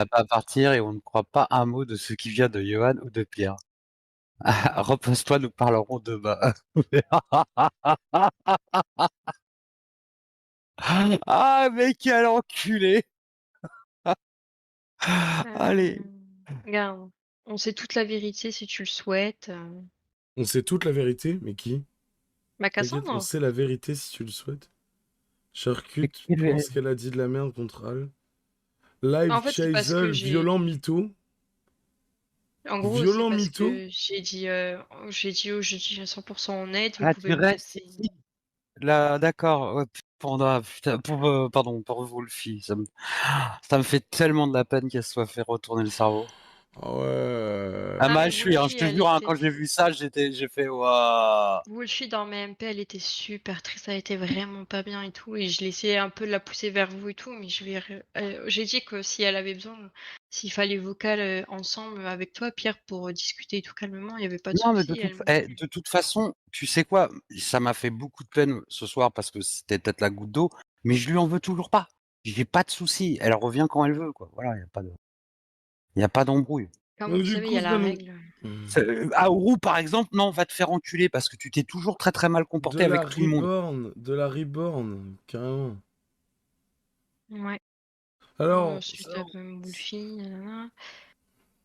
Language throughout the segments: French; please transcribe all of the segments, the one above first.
va pas partir et on ne croit pas un mot de ce qui vient de Johan ou de Pierre. Repose-toi, nous parlerons demain. Ah, mais quel enculé! Allez. Regarde, on sait toute la vérité si tu le souhaites. On sait toute la vérité, mais qui? Bah T'inquiète, on Cassandre. sait la vérité si tu le souhaites. Mais Charcut quel pense qu'elle a dit de la merde contre Al. En Live fait, c'est parce que Chaser, violent mytho. En gros, c'est Violent parce mytho. que je dis à 100% honnête, vous Ah, tu pouvez me restes casser. ici? Là, d'accord, ouais, putain, pardon, pour Wolfie, ça me fait tellement de la peine qu'elle se soit fait retourner le cerveau. Ah ouais. Ah, Ah, mais je suis, hein, je Wolfie, te elle jure, hein, était. quand j'ai vu ça, j'ai fait: «Waouh!» Wolfie dans mes MP, elle était super triste, elle était vraiment pas bien et tout, et je l'essayais un peu de la pousser vers vous et tout, mais j'ai dit que si elle avait besoin, s'il fallait vocal ensemble avec toi, Pierre, pour discuter et tout calmement, il y avait pas de Non, mais souci. de toute façon, tu sais quoi? Ça m'a fait beaucoup de peine ce soir parce que c'était peut-être la goutte d'eau, mais je lui en veux toujours pas. J'ai pas de souci, elle revient quand elle veut, quoi. Voilà, il y a pas d'embrouille. Comme Donc vous du savez, il y coup, a ça la nous... règle. À Ourou, par exemple, non, va te faire enculer parce que tu t'es toujours très, très mal De comporté la avec tout le monde. reborn. De la reborn, carrément. Ouais. Alors, Ensuite, Wolfie, nanana.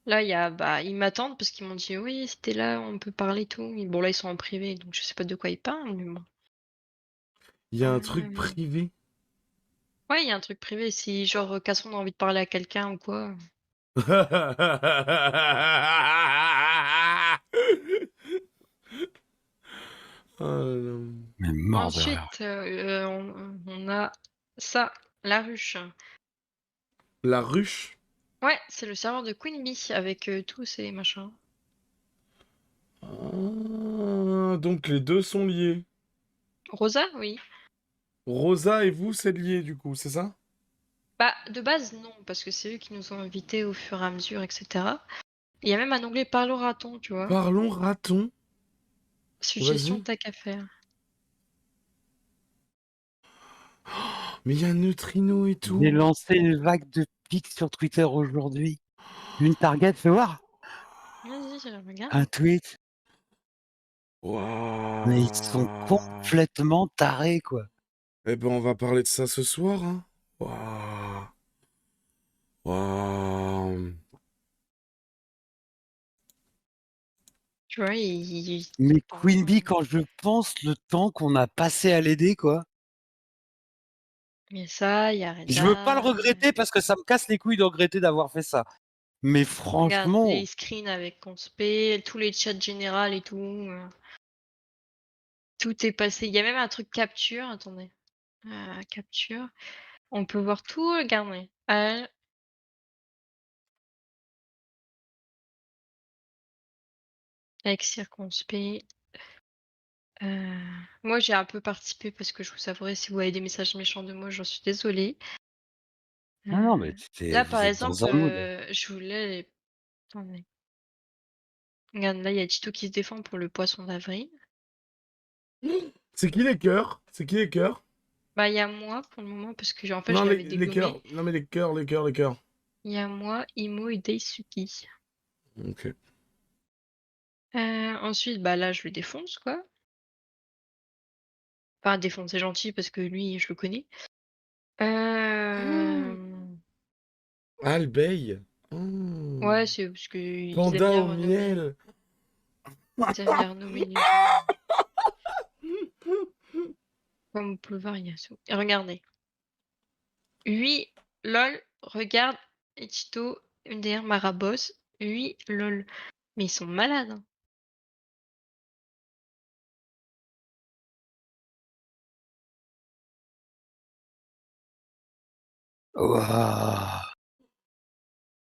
Là, ils m'attendent parce qu'ils m'ont dit: «Oui, c'était là, on peut parler et tout». Mais bon, là, ils sont en privé, donc je sais pas de quoi ils parlent, mais bon. il y a un truc Hem, privé. ouais, il y a un truc privé, si genre, Cassandre a envie de parler à quelqu'un ou quoi. Oh là là. Mais mort de rire. Ensuite, on a ça, la ruche. La ruche. Ouais, c'est le serveur de Queen Bee avec, tous ces machins. Ah, donc les deux sont liés. Rosa, oui. Rosa et vous, c'est lié du coup, c'est ça? Bah, de base, non, parce que c'est eux qui nous ont invités au fur et à mesure, et cetera. Il y a même un onglet «Parle au raton», tu vois? Parlons raton. Suggestion Vas-y. tac à faire. Mais il y a Neutrino et J'ai tout. lancé une vague de pics sur Twitter aujourd'hui. Une target, fais voir. Vas-y, je Un regarde. tweet. Mais ils sont Waouh. complètement tarés, quoi. Eh ben, on va parler de ça ce soir, hein. Waouh. Waouh. Tu vois, ils Mais Queen pendant Bee, quand je pense le temps qu'on a passé à l'aider, quoi. il y a ça, il y a Je veux pas le Reda, regretter parce que ça me casse les couilles de regretter d'avoir fait ça. Mais regarde les franchement, screens avec Conspé, tous les chats généraux et tout, tout est passé. Il y a même un truc capture, attendez, capture. On peut voir tout, regardez. Avec circonspect. Moi, j'ai un peu participé parce que je vous avouerai, si vous avez des messages méchants de moi, j'en suis désolée. non, mais Là, par vous êtes dans exemple, un mood. je voulais les attendez. Regarde, là, il y a Tito qui se défend pour le poisson d'avril. C'est qui les cœurs? C'est qui les cœurs? Bah, il y a moi pour le moment parce que, en fait, Non, je l'avais les cœurs. dégommé. Non, mais les cœurs, les cœurs, les cœurs. Il y a moi, Imo et Daisuki. Ok. Ensuite, bah, là, je le défonce, quoi. Enfin, défonce, c'est gentil parce que lui, je le connais. Hem, Albeille. Oh. ouais, c'est parce qu'ils aiment Panda bien au renommer. miel. Ils aiment bien renommer les gens. Comme Boulevard Yasso. Et regardez. Oui, lol, regarde, et Tito, MDR Marabos. Oui, lol. Mais ils sont malades, hein. Waouh!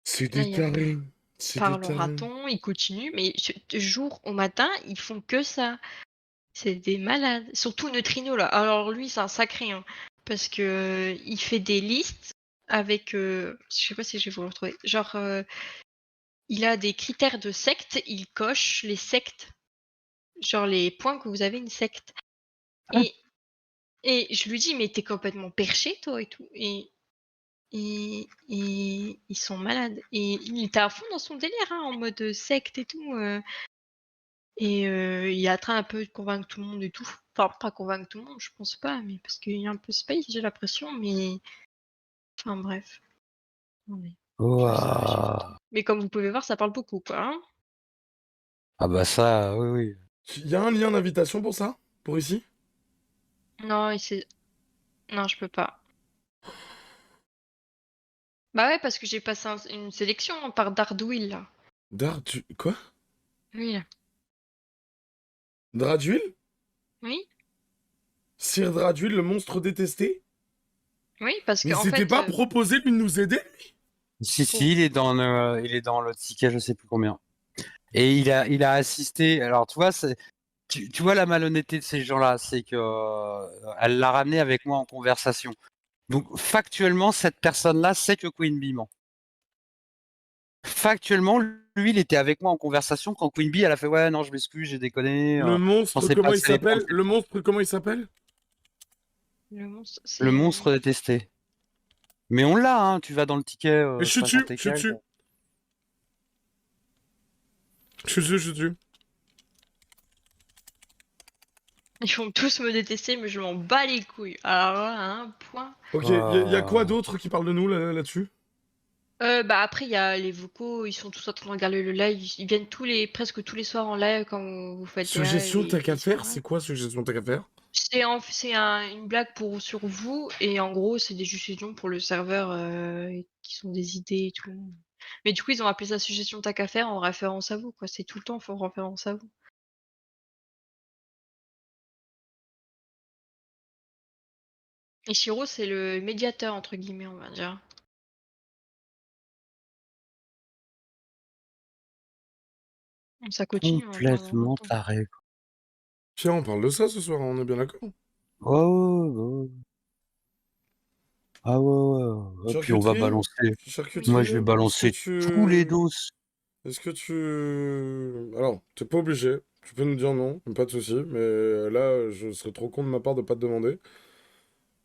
C'est Là, des il y a tarés. C'est des Parle au tarés. raton, ils continuent, mais de jour au matin, ils font que ça. C'est des malades. Surtout Neutrino, là. Alors lui, c'est un sacré, hein, parce que il fait des listes avec, je sais pas si je vais vous le retrouver. Genre, il a des critères de secte, il coche les sectes, genre les points que vous avez une secte. Hein? Et je lui dis: «Mais t'es complètement perché toi et tout», et et ils sont malades et il était à fond dans son délire, hein, en mode, secte et tout, et il est en train un peu de convaincre tout le monde et tout. Enfin, pas convaincre tout le monde, je pense pas, mais parce qu'il est un peu space, j'ai l'impression, mais enfin bref. Attendez, je fais ça sur Waouh! YouTube. Mais comme vous pouvez voir, ça parle beaucoup, quoi, hein. Ah bah ça, oui, oui. Il y a un lien d'invitation pour ça? Pour ici? Non, non, je peux pas. Bah ouais, parce que j'ai passé une sélection par Dardouil, là. Quoi? Lui, là. Draduil? Oui, Sir Draduil, le monstre détesté? oui, parce Mais il qu'en s'était fait, pas proposé lui de nous aider? Si, pour si, il est dans le ticket, je sais plus combien. Et il a assisté. Alors, tu vois, tu vois la malhonnêteté de ces gens-là, c'est que elle l'a ramené avec moi en conversation. Donc, factuellement, cette personne-là sait que Queen Bee ment. Factuellement, lui, il était avec moi en conversation quand Queen Bee, elle a fait ouais, non, je m'excuse, j'ai déconné. Le Je monstre, pensais pas comment que il ça allait prendre s'appelle? cette Le tour. monstre, comment il s'appelle? le monstre, Le c'est monstre détesté. Mais on l'a, hein, tu vas dans le ticket Et je suis dessus, 50 et je suis quelques. dessus. Je suis dessus, je suis dessus. ils vont tous me détester, mais je m'en bats les couilles. Alors là, à un point. Ok, y a quoi d'autre qui parle de nous là-dessus? Bah après, il y a les vocaux, ils sont tous en train de regarder le live. Ils viennent presque tous les soirs en live quand vous faites Suggestion t'as qu'à les faire, soirées. c'est quoi suggestion t'as qu'à faire? Une blague sur vous, et en gros, c'est des suggestions pour le serveur qui sont des idées et tout. Mais du coup, ils ont appelé ça suggestion tac à faire en référence à vous, quoi. C'est tout le temps en référence à vous. Et Shiro, c'est le médiateur, entre guillemets, on va dire. Ça continue hein, de temps en Complètement temps. taré. Tiens, on parle de ça ce soir, on est bien d'accord? Oh, ouais, ouais. Ah ouais, ouais, ouais. Puis on va Charcuterie? balancer. Oui. Moi, je vais Charcuterie? balancer tous les dos. Est-ce que tu... Alors, t'es pas obligé. Tu peux nous dire non, pas de souci. Mais là, je serais trop con de ma part de pas te demander.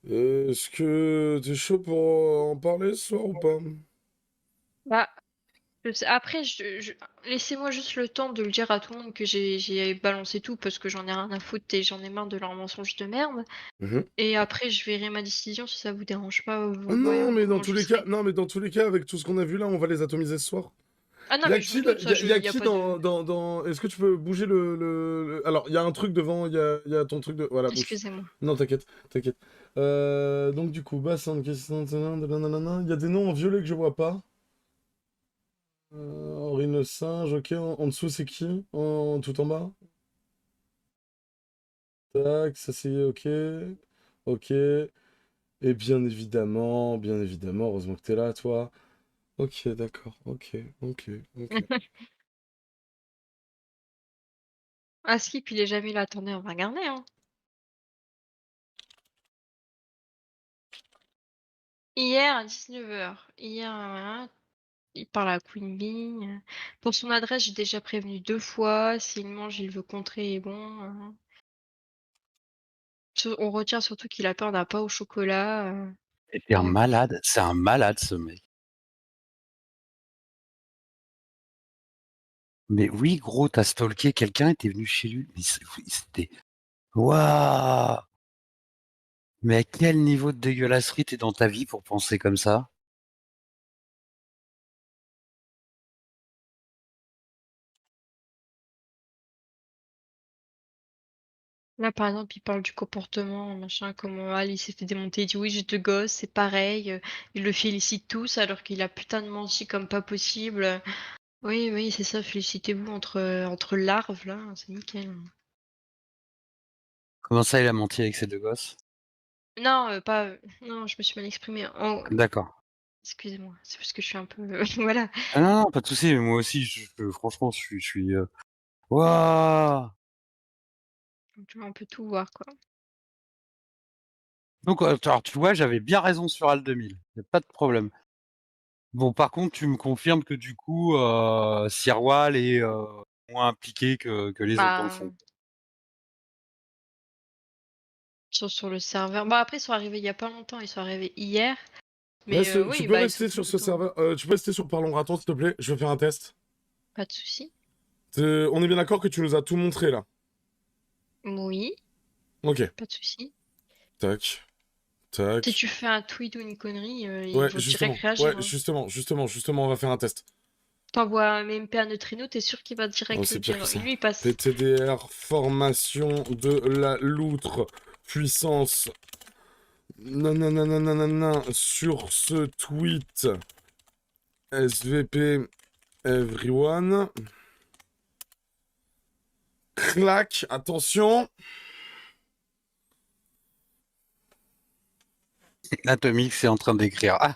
Est-ce que t'es chaud pour en parler ce soir ou pas? Bah, après, laissez-moi juste le temps de le dire à tout le monde que j'ai balancé tout parce que j'en ai rien à foutre et j'en ai marre de leurs mensonges de merde. Mhm. Et après, je verrai ma décision si ça vous dérange pas. Oh Vous non, voyez mais dans comment tous je les cas, serai. non, mais dans tous les cas, avec tout ce qu'on a vu là, on va les atomiser ce soir. Ah non, Y a mais je me qui, doute, ça, y a y a qui pas de. Est-ce que tu peux bouger Alors, il y a un truc devant, il y a ton truc de... Voilà, bouge. Excusez-moi. Non, t'inquiète, t'inquiète. Donc du coup, basse en question... Il y a des noms en violet que je vois pas. Henri le singe, ok. En dessous, c'est qui? Tout en bas? Tac, ça c'est ok. Ok. Et bien évidemment, heureusement que t'es là, toi. Ok, d'accord, ok, ok, ok. Ah, Skip, il est jamais là. Attendez, on va regarder, hein. Hier à 19h. Hier, il parle à Queen Bee. Pour son adresse, j'ai déjà prévenu 2 fois. S'il mange, il veut contrer et bon. On retient surtout qu'il a peur d'un pain au chocolat. Et t'es un Donc, malade. C'est un malade, ce mec. Mais oui, gros, t'as stalké quelqu'un et t'es venu chez lui. Mais c'était... Waouh! Mais à quel niveau de dégueulasserie t'es dans ta vie pour penser comme ça? là, par exemple, il parle du comportement, machin, comment Al, il s'est fait démonter. Il dit oui, j'ai 2 gosses, c'est pareil. Il le félicite tous alors qu'il a putain de menti comme pas possible. Oui, oui, c'est ça, félicitez-vous entre larves, là, c'est nickel. Comment ça, il a menti avec ses 2 gosses? Non, pas. Non, je me suis mal exprimée. D'accord. Excusez-moi, c'est parce que je suis un peu. Voilà. Ah non, non, pas de souci, moi aussi, franchement, waouh! Tu vois un peu tout voir, quoi. Donc, alors, tu vois, j'avais bien raison sur Al 2000, y a pas de problème. Bon, par contre, tu me confirmes que du coup, Sirwal est, moins impliqué que les autres dans le Bah, fond? sur le serveur. Bah, après, ils sont arrivés il y a pas longtemps, ils sont arrivés hier. Mais Tu oui, peux bah, ils sont rester tous sur ce autour. serveur. Tu peux rester sur Parlons Raton, s'il te plaît. Je vais faire un test. Pas de souci. On est bien d'accord que tu nous as tout montré là. Oui, Ok. pas de souci. Tac. Si Tac. tu fais un tweet ou une connerie, ils Ouais, vont direct justement. Ouais, réagir. Hein. justement, on va faire un test. T'envoies un MP à Neutrino, t'es sûr qu'il va Oh, direct le c'est pire que dire. ça. Lui, il passe. PTDR, formation de la loutre, puissance. Nananananana, sur ce tweet. SVP everyone. Clac, attention. Atomix est en train d'écrire. Ah.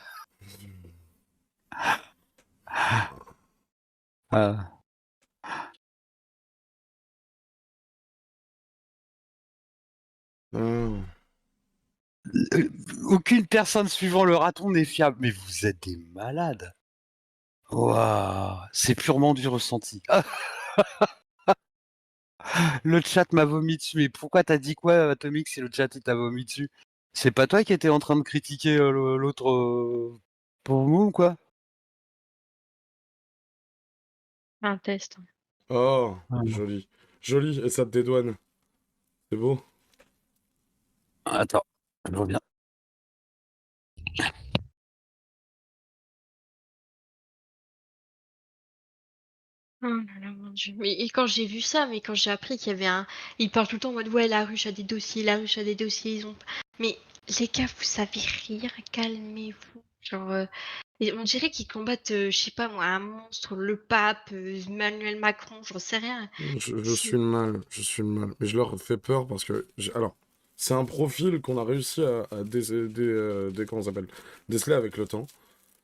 Ah. Aucune personne suivant le raton n'est fiable. Mais vous êtes des malades. Waouh, c'est purement du ressenti. Ah, le chat m'a vomi dessus. Mais pourquoi t'as dit quoi, Atomix, si le chat il t'a vomi dessus? C'est pas toi qui étais en train de critiquer l'autre pour vous ou quoi? Un test. Oh, Ah. joli. Joli, et ça te dédouane. C'est beau. Attends, je reviens. Oh là là, mon Dieu. Mais et quand j'ai vu ça, mais quand j'ai appris qu'il y avait un. Ils parlent tout le temps en mode ouais, la ruche a des dossiers, la ruche a des dossiers, ils ont. Mais les gars, vous savez rire, calmez-vous. Genre, et on dirait qu'ils combattent, je sais pas moi, un monstre, le pape, Emmanuel Macron, j'en sais rien. Je C'est- suis le mal, je suis le mal. Mais je leur fais peur parce que... Alors, c'est un profil qu'on a réussi comment ça s'appelle, déceler avec le temps.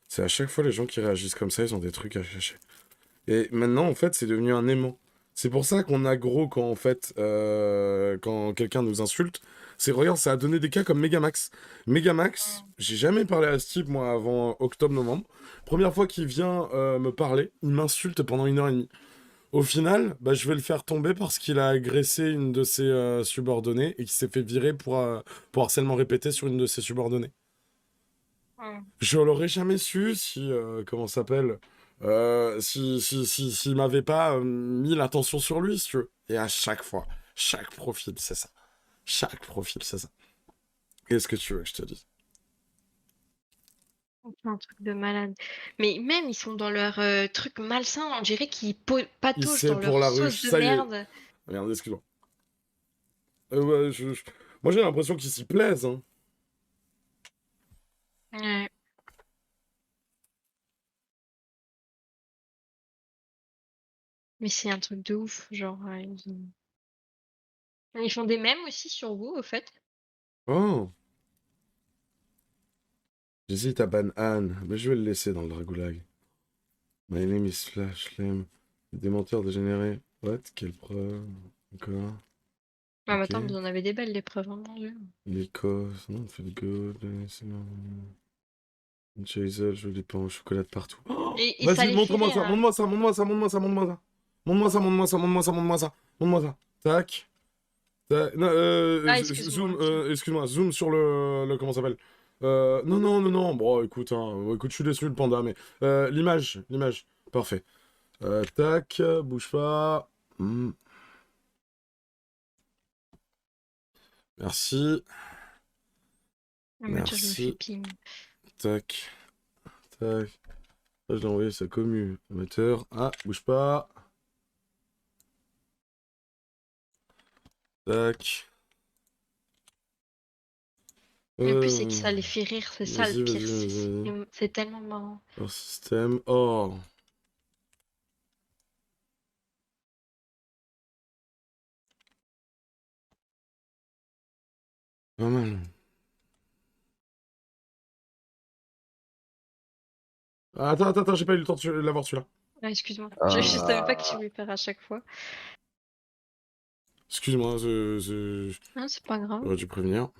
C'est à chaque fois les gens qui réagissent comme ça, ils ont des trucs à cacher. Et maintenant, en fait, c'est devenu un aimant. C'est pour ça qu'on aggro quand, en fait, quand quelqu'un nous insulte. C'est, regarde, ça a donné des cas comme Megamax. Megamax, j'ai jamais parlé à ce type, moi, avant octobre-novembre. Première fois qu'il vient me parler, il m'insulte pendant 1 heure et demie. Au final, bah, je vais le faire tomber parce qu'il a agressé une de ses subordonnées et qu'il s'est fait virer pour harcèlement répété sur une de ses subordonnées. Hmm. Je l'aurais jamais su si, comment ça s'appelle, s'il m'avait pas mis l'attention sur lui, si tu veux. Et à chaque fois, chaque profil, c'est ça. Chaque profil, c'est ça. Qu'est-ce que tu veux que je te dise? C'est un truc de malade. Mais même, ils sont dans leur truc malsain, on dirait qu'ils Il pataugent sait dans pour leur la sauce ruche, de ça y est. merde. Regarde, excuse-moi. Ouais, moi j'ai l'impression qu'ils s'y plaisent, hein. Ouais. Mais c'est un truc de ouf, genre, ils font des mèmes aussi sur vous, au fait. Oh, j'hésite à ban Anne, mais je vais le laisser dans le dragoulag. My name is Flash Lem. Des menteurs dégénérés. What? Quelle preuve? Encore? Ah, mais Ok. attends, vous en avez des belles, les preuves, hein, mon Dieu. L'Écosse, non, feel good. Chaser, je les pains au chocolat de partout. Oh, Et ça vas-y, les fait montre-moi rire, ça, hein. montre-moi ça, montre-moi ça, montre-moi ça, montre-moi ça. Montre-moi ça, montre-moi ça, montre-moi ça, montre-moi ça. Montre-moi ça. Tac. Non, Ah, excuse-moi, zoom, ok. excuse-moi, zoom sur comment ça s'appelle. Non. Bon, écoute, hein, écoute, je suis déçu, le panda, mais l'image. Parfait. Tac, bouge pas. Merci. Ah, mais tiens, je me fais Merci. ping. Tac. Tac. Ça, je l'ai envoyé sa commu moteur. Ah, bouge pas. Tac. Le plus, c'est que ça les fait rire, c'est ça le Vas-y, pire. vas-y, vas-y, vas-y. C'est tellement marrant. Leur système. Oh. Pas mal. Ah, attends, j'ai pas eu le temps de l'avoir celui-là. Ah, excuse-moi. Je savais pas que tu Ah. voulais faire à chaque fois. Excuse-moi, Ah, c'est pas grave. j'aurais dû prévenir.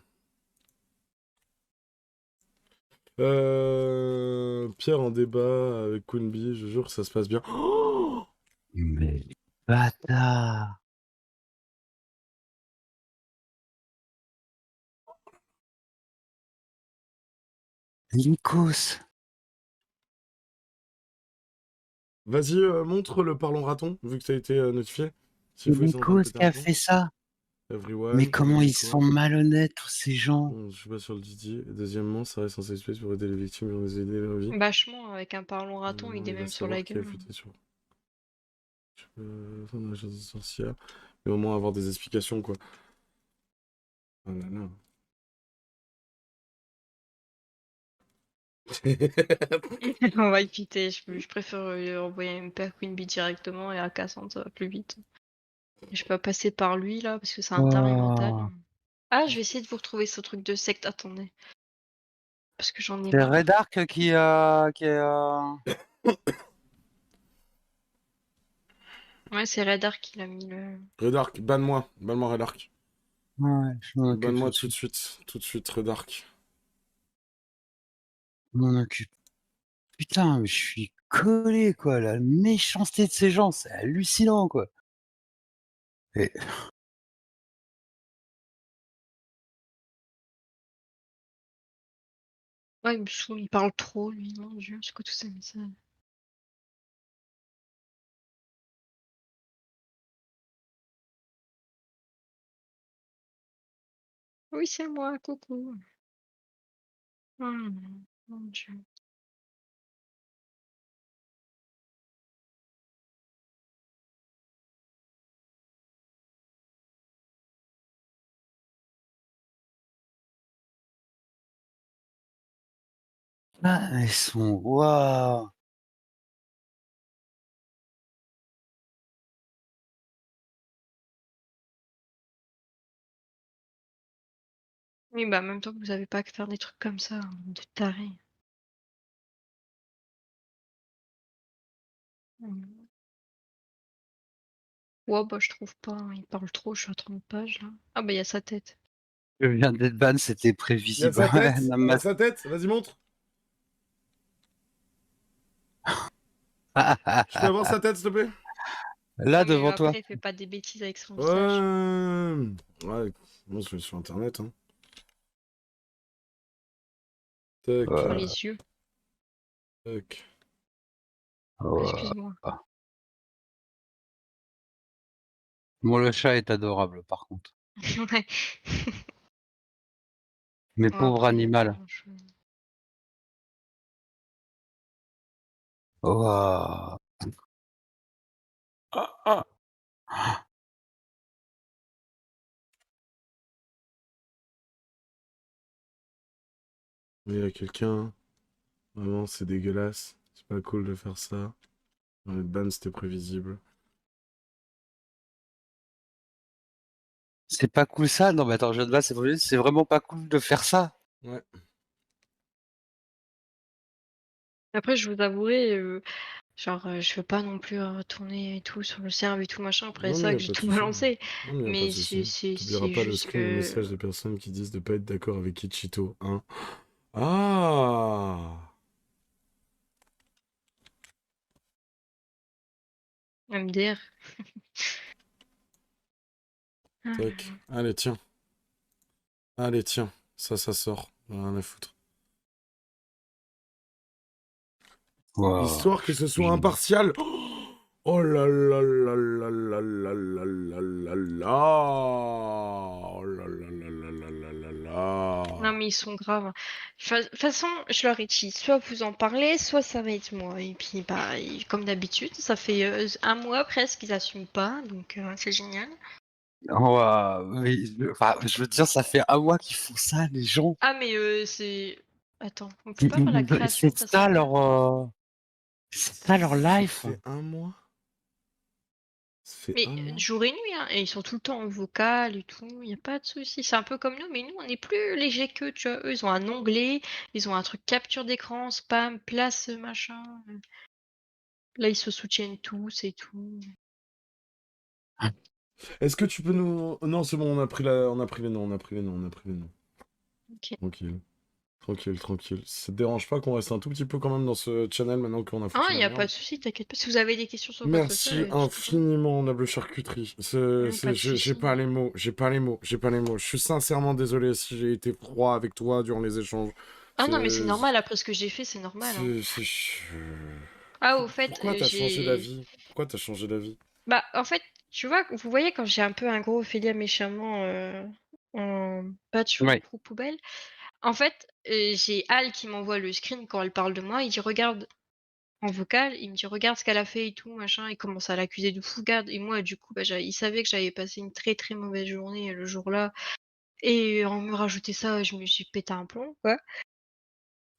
Pierre en débat avec Kunbi, je jure que ça se passe bien. Oh, Mais bâtard. Nikos. Vas-y, montre le parlons raton, vu que t'as été notifié. S'il C'est faut, ils sont en train de Nikos péter qui un a plomb. fait ça. Mais Everyone, comment ils Nico. sont malhonnêtes, tous ces gens. Je suis pas sur le Didi. Et deuxièmement, ça reste un safe space pour aider les victimes et les aider leur vie. Vachement, avec un parlons raton, il est Il va même sur la savoir qui a gueule. fuité sur. Je peux faire la chose sorcière. Mais au moins avoir des explications, quoi. Oh là là. On va éviter, je préfère envoyer un père Queen Bee directement et à Cassandre, ça va plus vite. Je peux pas passer par lui là parce que c'est un taré mental. Oh. Ah, je vais essayer de vous retrouver ce truc de secte, attendez. Parce que j'en ai C'est marre. Red Ark qui a... Ouais, c'est Radar qui l'a mis le. Redark, banne-moi. Banne-moi Redark. Ouais, je m'en occupe Banne-moi tout de tout de suite. suite. Tout de suite, Redark. Je m'en occupe. Putain, mais je suis collé, quoi. La méchanceté de ces gens, c'est hallucinant, quoi. Et... Ouais, il me saoule, il parle trop, lui, mon dieu, c'est quoi tous ces messages? Oui, c'est moi, coucou. Mon dieu. Ah, ils sont... Waouh. Oui, bah en même temps, vous avez pas que faire des trucs comme ça, hein, de taré. Ouais, bah je trouve pas, hein, il parle trop, je suis à 30 pages là. Ah bah il y a sa tête. Je viens d'être ban, c'était Il y a prévisible. sa tête. Non, Il y a mais- sa tête. Vas-y, montre. Je peux avoir sa tête, s'il te plaît? Là, Non mais devant toi. après, il fait pas des bêtises avec son visage. Ouais. Ouais. Moi, je suis sur Internet, hein. Tac. Sur Ouais. les yeux. Tac. Ouais. Excuse-moi. Bon, le chat est adorable, par contre. Ouais. Mais Bon, pauvre après, il y a pas animal. grand-chose. Waouh. Ah, ah. Il y a quelqu'un. Vraiment, c'est dégueulasse. C'est pas cool de faire ça. Dans les ban, c'était prévisible. C'est pas cool ça? Non, mais attends, je viens de là, c'est vraiment pas cool de faire ça. Ouais. Après, je vous avouerai, genre, je veux pas non plus retourner et tout sur le serve et tout machin après Non, mais ça, y a que j'ai pas de tout souci. balancé. Non, mais y a pas de Mais c'est souci. c'est- T'oublieras c'est pas le juste screen et message que. des personnes qui disent de pas être d'accord avec Ichito, hein. Ah! MDR. Tac. Allez, tiens. Allez, tiens. Ça sort. Rien à foutre. Waouh. Histoire que ce soit impartial. Oh là là là là là là là là là là. Oh là là là là là là là là. Non, mais ils sont graves. De toute façon, je leur ai dit, soit vous en parlez, soit ça va être moi. Et puis, bah, comme d'habitude, ça fait un mois presque qu'ils assument pas, donc c'est génial. Waouh. Mais, enfin, je veux dire, ça fait un mois qu'ils font ça, les gens. Ah, mais c'est. Attends, on peut pas faire la création C'est de ça passager. c'est ça leur Ça life. fait un mois? Ça fait Mais un mois? jour et nuit, hein, et ils sont tout le temps en vocal et tout, il n'y a pas de souci. C'est un peu comme nous, mais nous, on est plus léger qu'eux, tu vois. Eux, ils ont un onglet, ils ont un truc capture d'écran, spam, place, machin. Là, ils se soutiennent tous et tout. Est-ce que tu peux nous... Non, c'est bon, on a pris les noms, on a pris les noms, on a pris les noms. Ok. Tranquille. Tranquille, tranquille. Ça te dérange pas qu'on reste un tout petit peu quand même dans ce channel maintenant qu'on a Ah, foutu il la n'y a merde? pas de souci, t'inquiète pas. Si vous avez des questions sur quoi que ce soit, Merci n'hésitez pas. infiniment, Noble Charcuterie. Pas de J'ai souci. pas les mots, j'ai pas les mots, j'ai pas les mots. Je suis sincèrement désolé si j'ai été froid avec toi durant les échanges. Ah non, mais c'est C'est... normal, après ce que j'ai fait, c'est normal, hein. c'est... Ah, au fait, Pourquoi t'as changé d'avis? Pourquoi t'as changé d'avis? bah, en fait, tu vois, vous voyez quand j'ai un peu un gros Ophélia méchamment, en patch sur le Ouais. trou poubelle, en fait, j'ai Al qui m'envoie le screen quand elle parle de moi, il dit: «Regarde», en vocal, il me dit: «Regarde ce qu'elle a fait et tout machin», il commence à l'accuser de fou, garde et moi du coup, bah, il savait que j'avais passé une très, très mauvaise journée, le jour-là et en me rajouter ça, j'ai pété un plomb, quoi.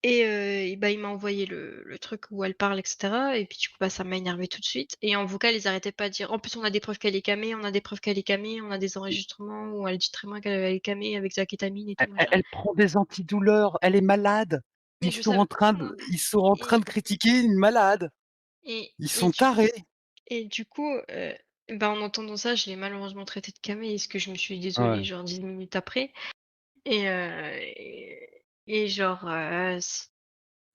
Et bah, il m'a envoyé le truc où elle parle et cetera et puis du coup, bah, ça m'a énervé tout de suite et en vocal, ils arrêtaient pas de dire: «En plus, on a des preuves qu'elle est camée, on a des preuves qu'elle est camée, on a des enregistrements où elle dit très bien qu'elle est camée avec de la kétamine et tout machin». Elle prend des antidouleurs, elle est malade. Mais je savais moi Ils sont en train et de critiquer une malade. Ils et sont du tarés. et du coup, bah, en entendant ça, je l'ai malheureusement traité de camée et ce que je me suis désolée Ouais. genre 10 minutes après et genre,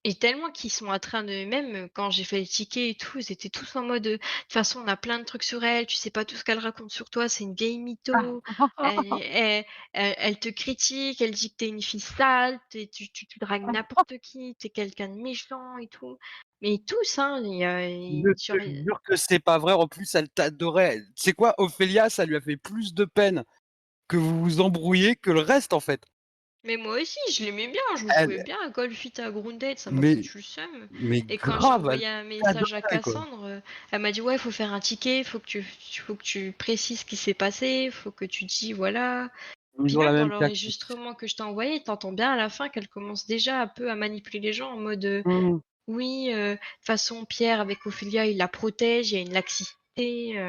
et tellement qu'ils sont en train de même quand j'ai fait les tickets et tout, ils étaient tous en mode, «De toute façon, on a plein de trucs sur elle, tu sais pas tout ce qu'elle raconte sur toi, c'est une vieille mytho, elle te critique, elle dit que tu es une fille sale, tu dragues n'importe qui, tu es quelqu'un de méchant et tout». Mais tous, hein, Je et te genre jure que c'est pas vrai. En plus, elle t'adorait. Tu sais quoi? Ophélia, ça lui a fait plus de peine que vous vous embrouillez que le reste, en fait. mais moi aussi, je l'aimais bien, je jouais Elle bien à Golf à Grounded, ça m'a mais foutu le seum mais et quand j'ai grave, elle envoyé un message à t'adorait, quoi. Cassandre, elle m'a dit: «Ouais, il faut faire un ticket, faut que tu précises ce qui s'est passé, faut que tu dis voilà». Puis Toujours la même dans même tactique. l'enregistrement que je t'ai envoyé, tu entends bien à la fin qu'elle commence déjà un peu à manipuler les gens en mode, Mmh. «Oui, de toute façon Pierre avec Ophélia, il la protège, il y a une laxité»,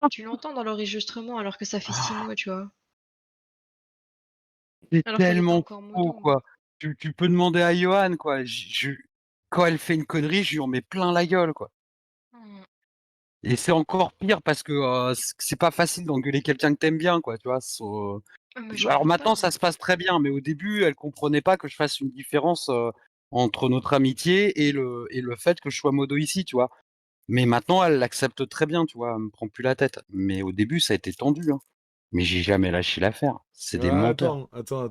tu l'entends dans l'enregistrement alors que ça fait 6 Ah, mois, tu vois? c'est Alors qu'elle était tellement encore faux, modo. quoi. Tu peux demander à Johan, quoi. Quand elle fait une connerie, je lui en mets plein la gueule, quoi. Mmh. Et c'est encore pire parce que, c'est pas facile d'engueuler quelqu'un que tu aimes bien, quoi, tu vois? Ah mais j'en Alors veux pas, maintenant, hein. ça se passe très bien, mais au début, elle comprenait pas que je fasse une différence, entre notre amitié et le fait que je sois modo ici, tu vois? Mais maintenant, elle l'accepte très bien, tu vois? Elle me prend plus la tête. Mais au début, ça a été tendu, hein. Mais j'ai jamais lâché l'affaire. C'est des Ah, menteurs. attends.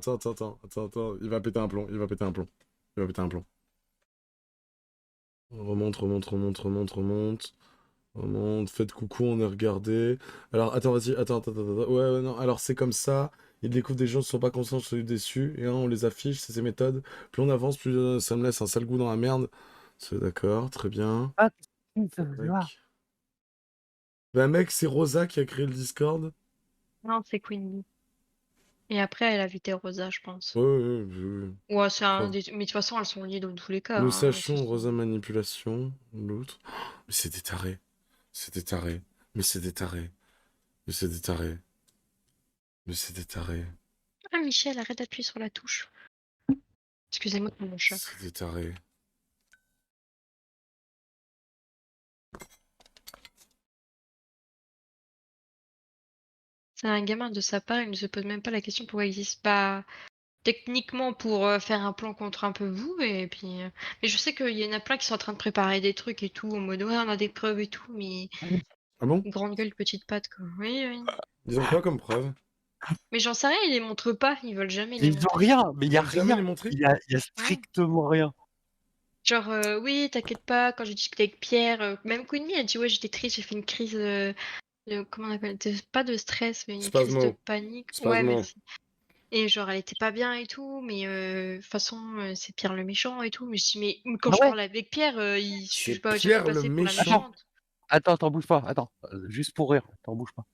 Il va péter un plomb. Il va péter un plomb. Remonte. Remonte, faites coucou, on est regardé. Alors, attends, vas-y, attends. Ouais, non, alors c'est comme ça. Il découvre des gens qui sont pas conscients, sont déçus. Et hein, on les affiche, c'est ses méthodes. Plus on avance, plus ça me laisse un sale goût dans la merde. C'est d'accord, très bien. Ah, ça se voit. Mec. Bah, mec, c'est Rosa qui a créé le Discord. Non, c'est Queen Bee. Et après, elle a invité Rosa, je pense. Oui. Ouais, c'est un Preuve. des... Mais de toute façon, elles sont liées dans tous les cas, Nous hein. sachions Rosa manipulation, l'autre. Mais c'est des tarés. C'est des tarés. Mais c'est des tarés. Mais c'est des tarés. Mais c'est des tarés. Ah, Michel, arrête d'appuyer sur la touche. Excusez-moi pour mon chat. C'est des tarés. C'est un gamin de sa part, il ne se pose même pas la question pourquoi il existe pas techniquement pour faire un plan contre un peu vous. Et puis, mais je sais qu'il y en a plein qui sont en train de préparer des trucs et tout, en mode ouais, on a des preuves et tout, mais Ah bon? grande gueule, petite patte, quoi. Oui, oui. Disons quoi comme preuve? Mais j'en sais rien, ils les montrent pas, ils veulent jamais les Ils ont montrer. rien, mais il Ils y a veulent jamais rien. les montrer? Il y a Ouais. strictement rien. Genre, oui, t'inquiète pas, quand j'ai discuté avec Pierre, même Queenie, elle dit ouais, j'étais triste, j'ai fait une crise, comment on appelle, pas de stress, mais une crise de Spasmo. panique. Ouais, Spasmo. merci. Et genre, elle était pas bien et tout, mais de toute façon, c'est Pierre le méchant et tout. Mais je dis, mais quand Ah je ouais? parle avec Pierre, je C'est suis pas jamais Pierre le passée pour la méchant. Attends, méchante. bouge pas, attends, juste pour rire, attends, bouge pas.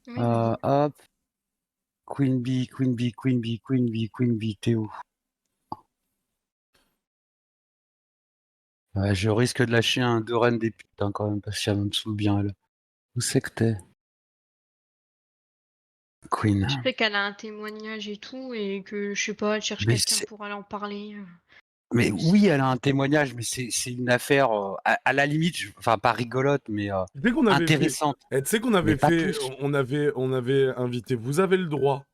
Oui, vas-y. Hop, Queen Bee, t'es où? Ouais, je risque de lâcher un 2 reines des putes, hein, quand même, parce qu'elle me saoule bien, elle. Où c'est que t'es? Je Queen. sais qu'elle a un témoignage et tout, et que je sais pas, elle cherche Mais quelqu'un c'est pour aller en parler. mais oui, Aussi. elle a un témoignage, mais c'est une affaire, à la limite, enfin pas rigolote, mais Tu sais qu'on avait fait. intéressante, Tu sais qu'on mais avait pas fait. plus. On avait invité. Vous avez le droit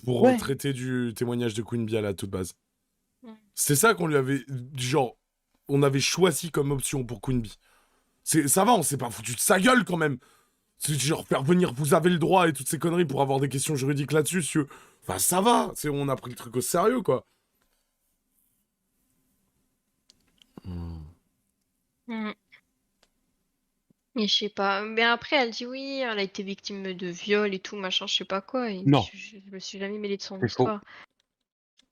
pour Ouais. traiter du témoignage de Queen Bee à la toute base. Mm. C'est ça qu'on lui avait. Genre, on avait choisi comme option pour Queen Bee. Ça va, on s'est pas foutu de sa gueule quand même. C'est genre faire venir, vous avez le droit et toutes ces conneries pour avoir des questions juridiques là-dessus, monsieur. Enfin, ça va, on a pris le truc au sérieux, quoi. Mmh. Et je sais pas, mais après elle dit: «Oui, elle a été victime de viol et tout machin, je sais pas quoi» et Non, je me suis jamais mêlée de son c'est faux. histoire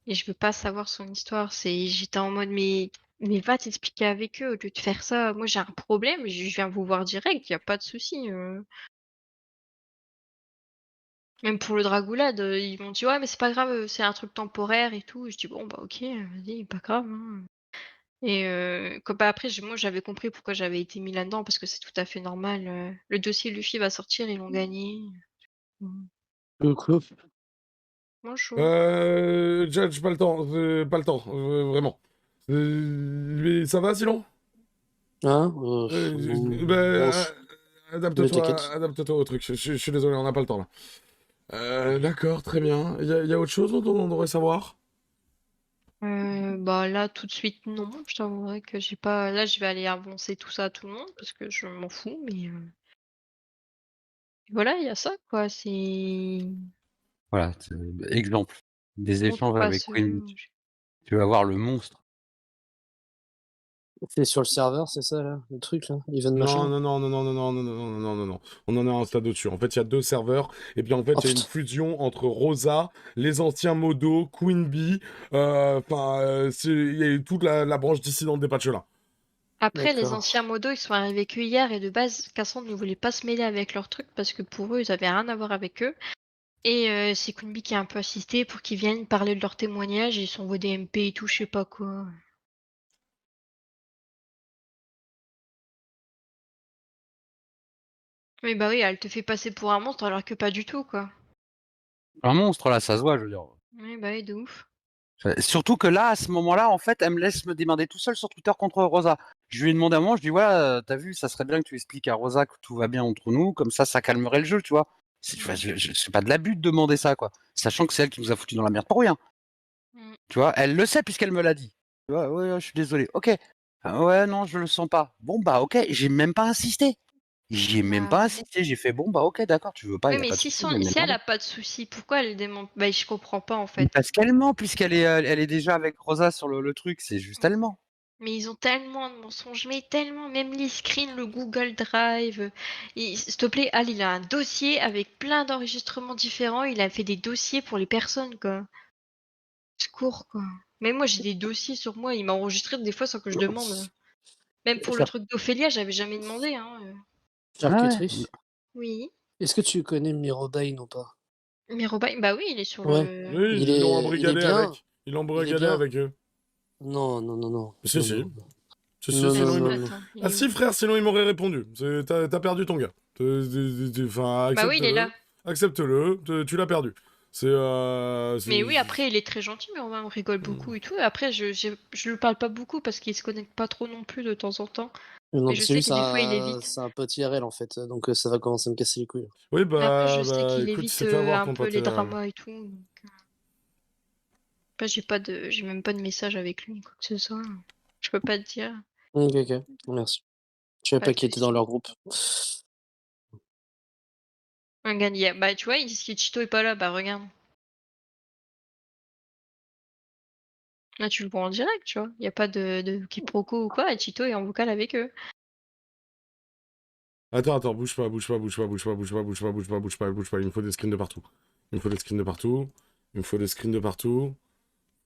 et je veux pas savoir son histoire. J'étais en mode: «Mais va t'expliquer avec eux au lieu de faire ça. Moi j'ai un problème, je viens vous voir direct, y a pas de souci, Même pour le Dragoulade, ils m'ont dit: «Ouais, mais c'est pas grave, c'est un truc temporaire et tout». Je dis: «Bon, bah, OK, vas-y, pas grave, hein». Et bah, après moi j'avais compris pourquoi j'avais été mis là-dedans parce que c'est tout à fait normal, le dossier Luffy va sortir, ils l'ont gagné. Mmh. Coucou. Bonjour. Judge, pas le temps, vraiment. Mais ça va sinon? Hein? Bah, Bon, mais t'inquiète. adapte-toi au truc. Je suis désolé, on n'a pas le temps là. D'accord, très bien. Y a autre chose dont on devrait savoir? Bah, là, tout de suite, non. Je t'avouerai que j'ai pas là, je vais aller avancer tout ça à tout le monde parce que je m'en fous, mais voilà, il y a ça, quoi. C'est Voilà, exemple, des on peut échanges pas avec se Queen Beach. Tu vas voir le monstre. C'est sur le serveur, c'est ça, là? Le truc, là? Event Non, machin? non, non, non, non, non, non, non, non, non, non, non, non. On en a un stade au-dessus. En fait, il y a deux serveurs. Et puis, en fait, Oh il y a une putain. fusion entre Rosa, les anciens modos, Queen Bee. Enfin, il y a eu toute la branche dissidente des patchs là. Après, les D'accord. anciens modos, ils sont arrivés que hier et de base, Cassandre ne voulait pas se mêler avec leur truc parce que pour eux, ils avaient rien à voir avec eux. Et c'est Kunbi qui a un peu assisté pour qu'ils viennent parler de leur témoignage et ils s'envoient des MP et tout, je sais pas quoi. Oui, bah oui, elle te fait passer pour un monstre alors que pas du tout, quoi. Un monstre là, ça se voit, je veux dire. Oui, bah oui, de ouf. Surtout que là, à ce moment-là, en fait, elle me laisse me démerder tout seul sur Twitter contre Rosa. Je lui ai demandé à un moment, je dis: «Voilà, tu vu, ça serait bien que tu expliques à Rosa que tout va bien entre nous, comme ça calmerait le jeu», tu vois? Mm, C'est pas de l'abus de demander ça, quoi. Sachant que c'est elle qui nous a foutus dans la merde pour rien, mm. tu vois? Elle le sait puisqu'elle me l'a dit. Tu vois? «Ouais, ouais, je suis désolé». OK. «Ah ouais, non, je le sens pas». Bon, bah, OK, j'ai même pas insisté. J'ai même Bah pas oui. insisté, j'ai fait: «Bon, bah, OK, d'accord, tu veux pas, Oui, y a mais pas de souci, viens si elle m'emmerder». a pas de soucis, pourquoi elle demande? Bah, je comprends pas en Mais fait. parce qu'elle ment puisqu'elle est, elle est déjà avec Rosa sur le truc, c'est juste elle ment. Mais ils ont tellement de mensonges, mais tellement, même les screens, le Google Drive. S'il te plaît, Al, il a un dossier avec plein d'enregistrements différents. Il a fait des dossiers pour les personnes, quoi. Secours, quoi. Même moi, j'ai des dossiers sur moi. Il m'a enregistré des fois sans que je demande. Même pour le Char- truc d'Ophélia, j'avais jamais demandé, hein. Ah ouais? Charcuterie. Oui. Est-ce que tu connais Mirobane ou pas? Miroba, bah oui, il est sur Ouais. le. Oui, ils l'ont Il est embrigadé bien. avec. Ils l'ont Il est embrigadé bien. avec eux. Non, non, non, non. Si, Non, si. non. Si, Non, non, sinon il non, me... non. Attends, il Ah est si, où? frère, sinon il m'aurait répondu. T'as perdu ton gars. Enfin, Bah oui, il est accepte-le. là. Accepte-le. Tu l'as perdu. Mais oui, après, il est très gentil, mais on rigole beaucoup et tout. Après, je lui parle pas beaucoup parce qu'il se connecte pas trop non plus de temps en temps. Non, Mais mais je c'est sais juste que des fois, il évite. c'est un pote IRL en fait, donc ça va commencer à me casser les couilles. Oui, Mais après, je sais bah, qu'il écoute, il évite s'est fait avoir un ton peu pote. les dramas et tout. Donc, après, j'ai même pas de message avec lui, quoi que ce soit. Je peux pas te dire. Ok, ok, merci. Je savais Pas pas de qu'il était dans souci. leur groupe. Regarde, bah, tu vois, ils disent que Chito est pas là. Bah, regarde. Là, tu le vois en direct, tu vois. Il y a pas de quiproquo ou quoi. Et Chito est en vocal avec eux. Attends, bouge pas, bouge pas, bouge pas, bouge pas, bouge pas, bouge pas, bouge pas, bouge pas, bouge pas. Il me faut des screens de partout. Il me faut des screens de partout. Il me faut des screens de partout.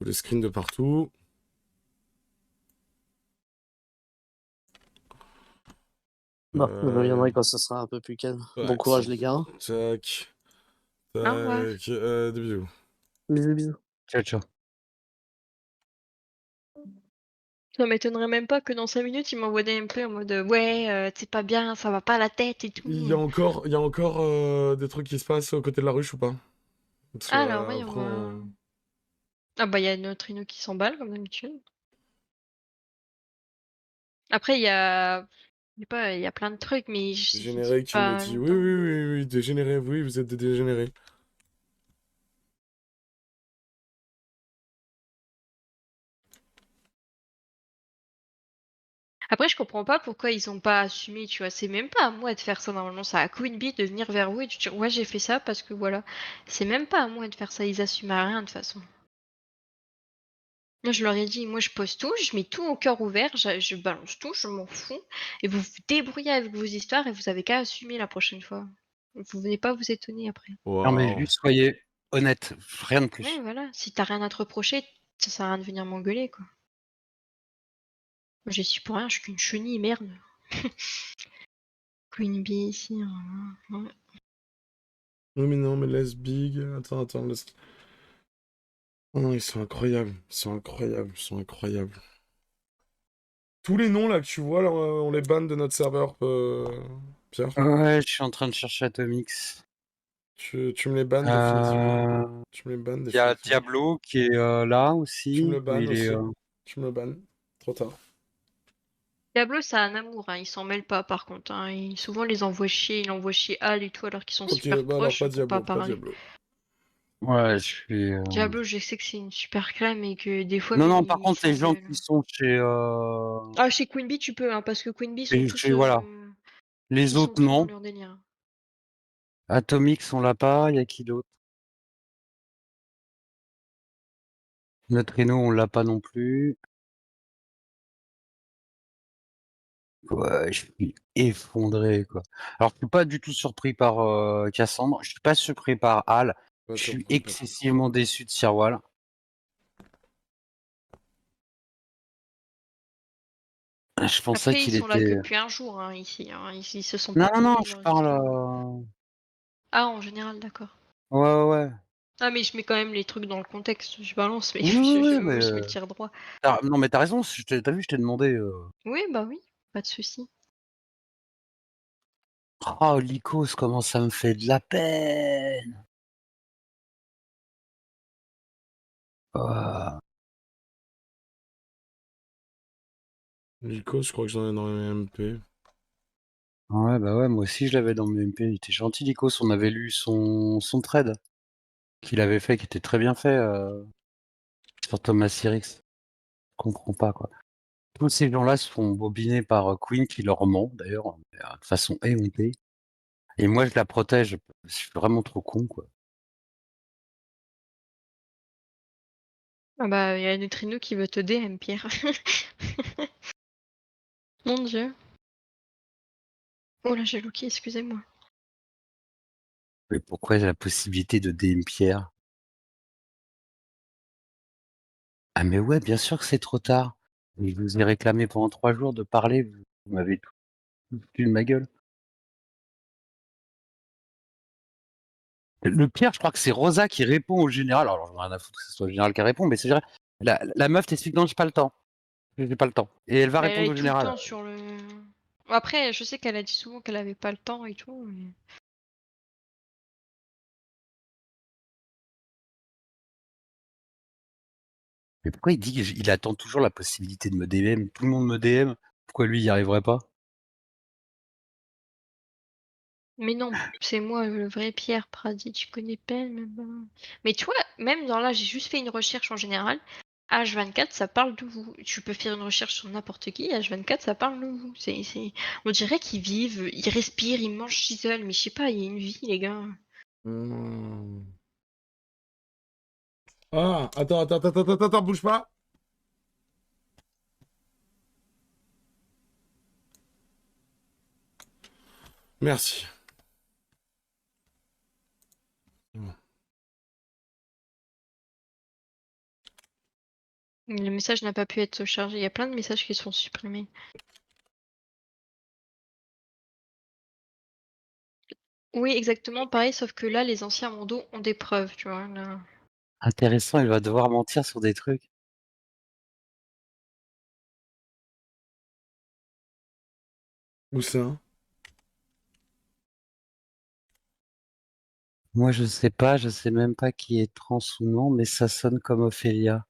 Il me faut des screens de partout. Bon, je Euh... reviendrai quand ça sera un peu plus calme. Bon Tac, courage les gars. tac, Au revoir. tac. Des bisous. Bisous, bisous. Ciao, ciao. Ça m'étonnerait même pas que dans 5 minutes, il m'envoie des MP en mode ouais, c'est pas bien, ça va pas à la tête et tout. Il y a encore des trucs qui se passent aux côtés de la ruche ou pas? Parce que, Alors, voyons après, voir. Ah bah, il y a notre Ino qui s'emballe comme d'habitude. Après, je sais pas, il y a plein de trucs, mais c'est Dégénéré qui me pas dit oui, longtemps. oui, oui, oui, dégénéré, oui, vous êtes des dégénérés. Après, je comprends pas pourquoi ils ont pas assumé, tu vois. C'est même pas à moi de faire ça normalement, c'est à Queen Bee de venir vers vous et de dire ouais, j'ai fait ça parce que voilà. C'est même pas à moi de faire ça, ils assument à rien de toute façon. Moi, je leur ai dit: «Moi, je poste tout, je mets tout au cœur ouvert, je balance tout, je m'en fous et vous vous débrouillez avec vos histoires et vous avez qu'à assumer la prochaine fois. Vous venez pas vous étonner après». Non, mais Waouh. juste soyez honnête, rien de Ouais, plus. voilà, si tu rien à te reprocher, ça sert à rien de venir m'engueuler, quoi. Moi, j'y suis pour rien, je suis qu'une chenille, merde. Queen bee ici, ouais. Non, mais non, mais laisse Big. Attends, laisse. Oh non, ils sont incroyables. Ils sont incroyables. Ils sont incroyables. Tous les noms là que tu vois, là, on les banne de notre serveur, Pierre. Ouais, je suis en train de chercher Atomix. Tu me les bannes définitivement. Il Tu me les bannes y a définitivement. Diablo qui est là Tu me aussi, le mais bannes il est. aussi. Tu me le bannes. Trop tard. Diablo, c'est un amour, hein, il s'en mêle pas par contre, hein. Souvent, il envoie chier Al et tout, alors qu'ils sont Ok, super bah alors proches pas pour pas Diablo, pas parler. Diablo. Ouais, je suis. Diablo, je sais que c'est une super crème et que des fois, Non, mais non, par ils contre, les gens s'engueulent. qui sont chez. Ah, chez Queen Bee, tu peux, hein, parce que Queen Bee sont tous, Voilà. Les ils sont autres, tous dans non. leur délire. Atomix, on l'a pas. Il y a qui d'autre? Neutrino, on l'a pas non plus. Ouais, je suis effondré, quoi. Alors, je suis pas du tout surpris par Cassandre. Je suis pas surpris par Al. Pas Je suis surpris, pas surpris. excessivement déçu de Sirwal. Je pensais Après, ils qu'il sont là que était. depuis un jour, hein, ici, hein. Ils se sont Non, pas non, non, posés je leur parle. histoire. Ah, en général, d'accord. Ouais, ouais, ouais. Ah, mais je mets quand même les trucs dans le contexte. Je balance, mais Oui, oui, oui, mais. je mets le tir droit. Non, mais t'as raison. T'as vu, je t'ai demandé. Oui, bah oui, pas de souci. Oh, Lycos, comment ça me fait de la peine. Ah. Nico, je crois que j'en ai dans les MP. Ouais, bah ouais, moi aussi je l'avais dans mes MP. Il était gentil, Lycos. On avait lu son trade qu'il avait fait, qui était très bien fait sur Thomas Sirix. Je comprends pas, quoi. Tous ces gens-là se font bobiner par Queen qui leur ment, d'ailleurs, de façon éhontée. Et moi, je la protège. Je suis vraiment trop con, quoi. Ah bah, il y a Neutrino qui veut te DM, Pierre. Mon Dieu. Oh là, j'ai looké, excusez-moi. Mais pourquoi j'ai la possibilité de DM Pierre? Ah mais ouais, bien sûr que c'est trop tard. Je vous ai réclamé pendant 3 jours de parler, vous m'avez tout foutu de ma gueule. Le pire, je crois que c'est Rosa qui répond au général. Alors j'en ai rien à foutre que ce soit le général qui répond, mais c'est vrai, la meuf t'explique: «Non, j'ai pas le temps, j'ai pas le temps» et elle va Mais elle répondre est au tout le général. temps sur le. Après, je sais qu'elle a dit souvent qu'elle avait pas le temps et tout. Mais pourquoi il dit qu'il attend toujours la possibilité de me DM? Tout le monde me DM, pourquoi lui, il y arriverait pas? Mais non, c'est moi le vrai Pierre Pradi, tu connais pas mais tu vois, même dans là, j'ai juste fait une recherche en général. H24, ça parle de vous. Tu peux faire une recherche sur n'importe qui, H24, ça parle de vous. On dirait qu'ils vivent, ils respirent, ils mangent chez eux, mais je sais pas, il y a une vie, les gars. Hmm. Ah, attends, bouge pas. Merci. Le message n'a pas pu être chargé. Il y a plein de messages qui sont supprimés. Oui, exactement pareil, sauf que là, les anciens mondos ont des preuves, tu vois. Là. Intéressant, il va devoir mentir sur des trucs. Où ça? Moi, je sais même pas qui est trans ou non, mais ça sonne comme Ophélia.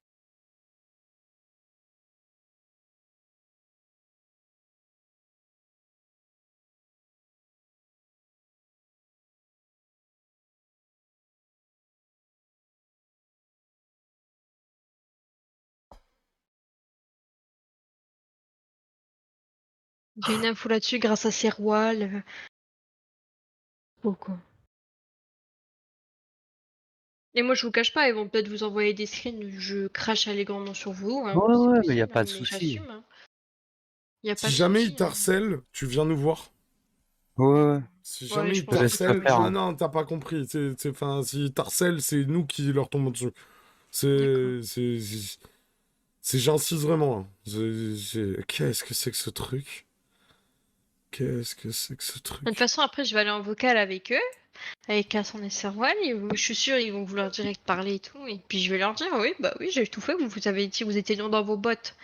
J'ai une info là-dessus grâce à Serwal. Oh, quoi. Et moi, je vous cache pas, ils vont peut-être vous envoyer des screens où je crache allègrement sur vous, hein, Ouais, c'est ouais, mais il y a possible, pas hein, de mais souci. j'assume, hein. Y a pas Si de jamais il souci, hein. t'harcèle, tu viens nous voir. Ouais, ouais. Si Ouais, jamais je il Je pense que laisse tu pas t'harcèle, peux. faire, non, hein. non, t'as pas compris. Enfin, si t'harcèle, c'est nous qui leur tombons dessus. D'accord. C'est j'insiste vraiment, hein. Qu'est-ce que c'est que ce truc? Qu'est-ce que c'est que ce De toute truc? façon, après, je vais aller en vocal avec eux, avec Cassandre et Serval, et je suis sûre ils vont vouloir direct parler et tout, et puis je vais leur dire, oui, bah oui, j'ai tout fait, vous avez dit, vous étiez dans vos bottes.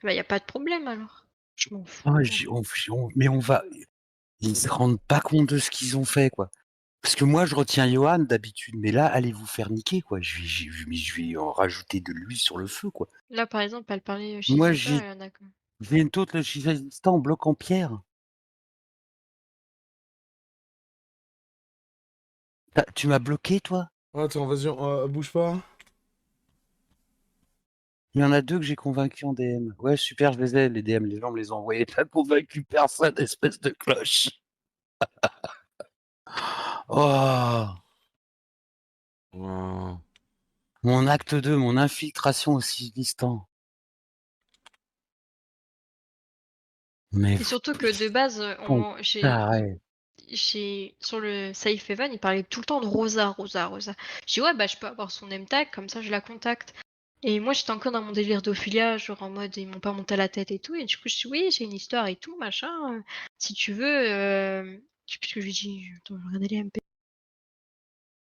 Bah, y a pas de problème alors. Je m'en fous. Ah, mais on va. Ils se rendent pas compte de ce qu'ils ont fait, quoi. Parce que moi, je retiens Johan d'habitude, mais là, allez vous faire niquer, quoi. Mais je vais en rajouter de l'huile sur le feu, quoi. Là, par exemple, elle parlait chez Moi, Sister, et on a j'ai une tautre, le Shizazistan en bloc en pierre. Tu m'as bloqué, toi? Attends, vas-y, bouge pas. Il y en a 2 que j'ai convaincus en DM. Ouais, super, je les ai, les DM, les gens me les ont envoyés. T'as convaincu personne, espèce de cloche. Oh, Oh. mon acte 2, mon infiltration au Sigistan. Mais Et surtout que de base, ton taré. sur le Safe Haven, il parlait tout le temps de Rosa, Rosa, Rosa. J'ai dit, ouais, bah, je peux avoir son name tag, comme ça, je la contacte. Et moi, j'étais encore dans mon délire d'Ophilia, genre en mode, ils m'ont pas monté à la tête et tout. Et du coup, je dis, oui, j'ai une histoire et tout, machin. Si tu veux, je sais plus ce que je lui dis. Attends, je vais regarder les MP.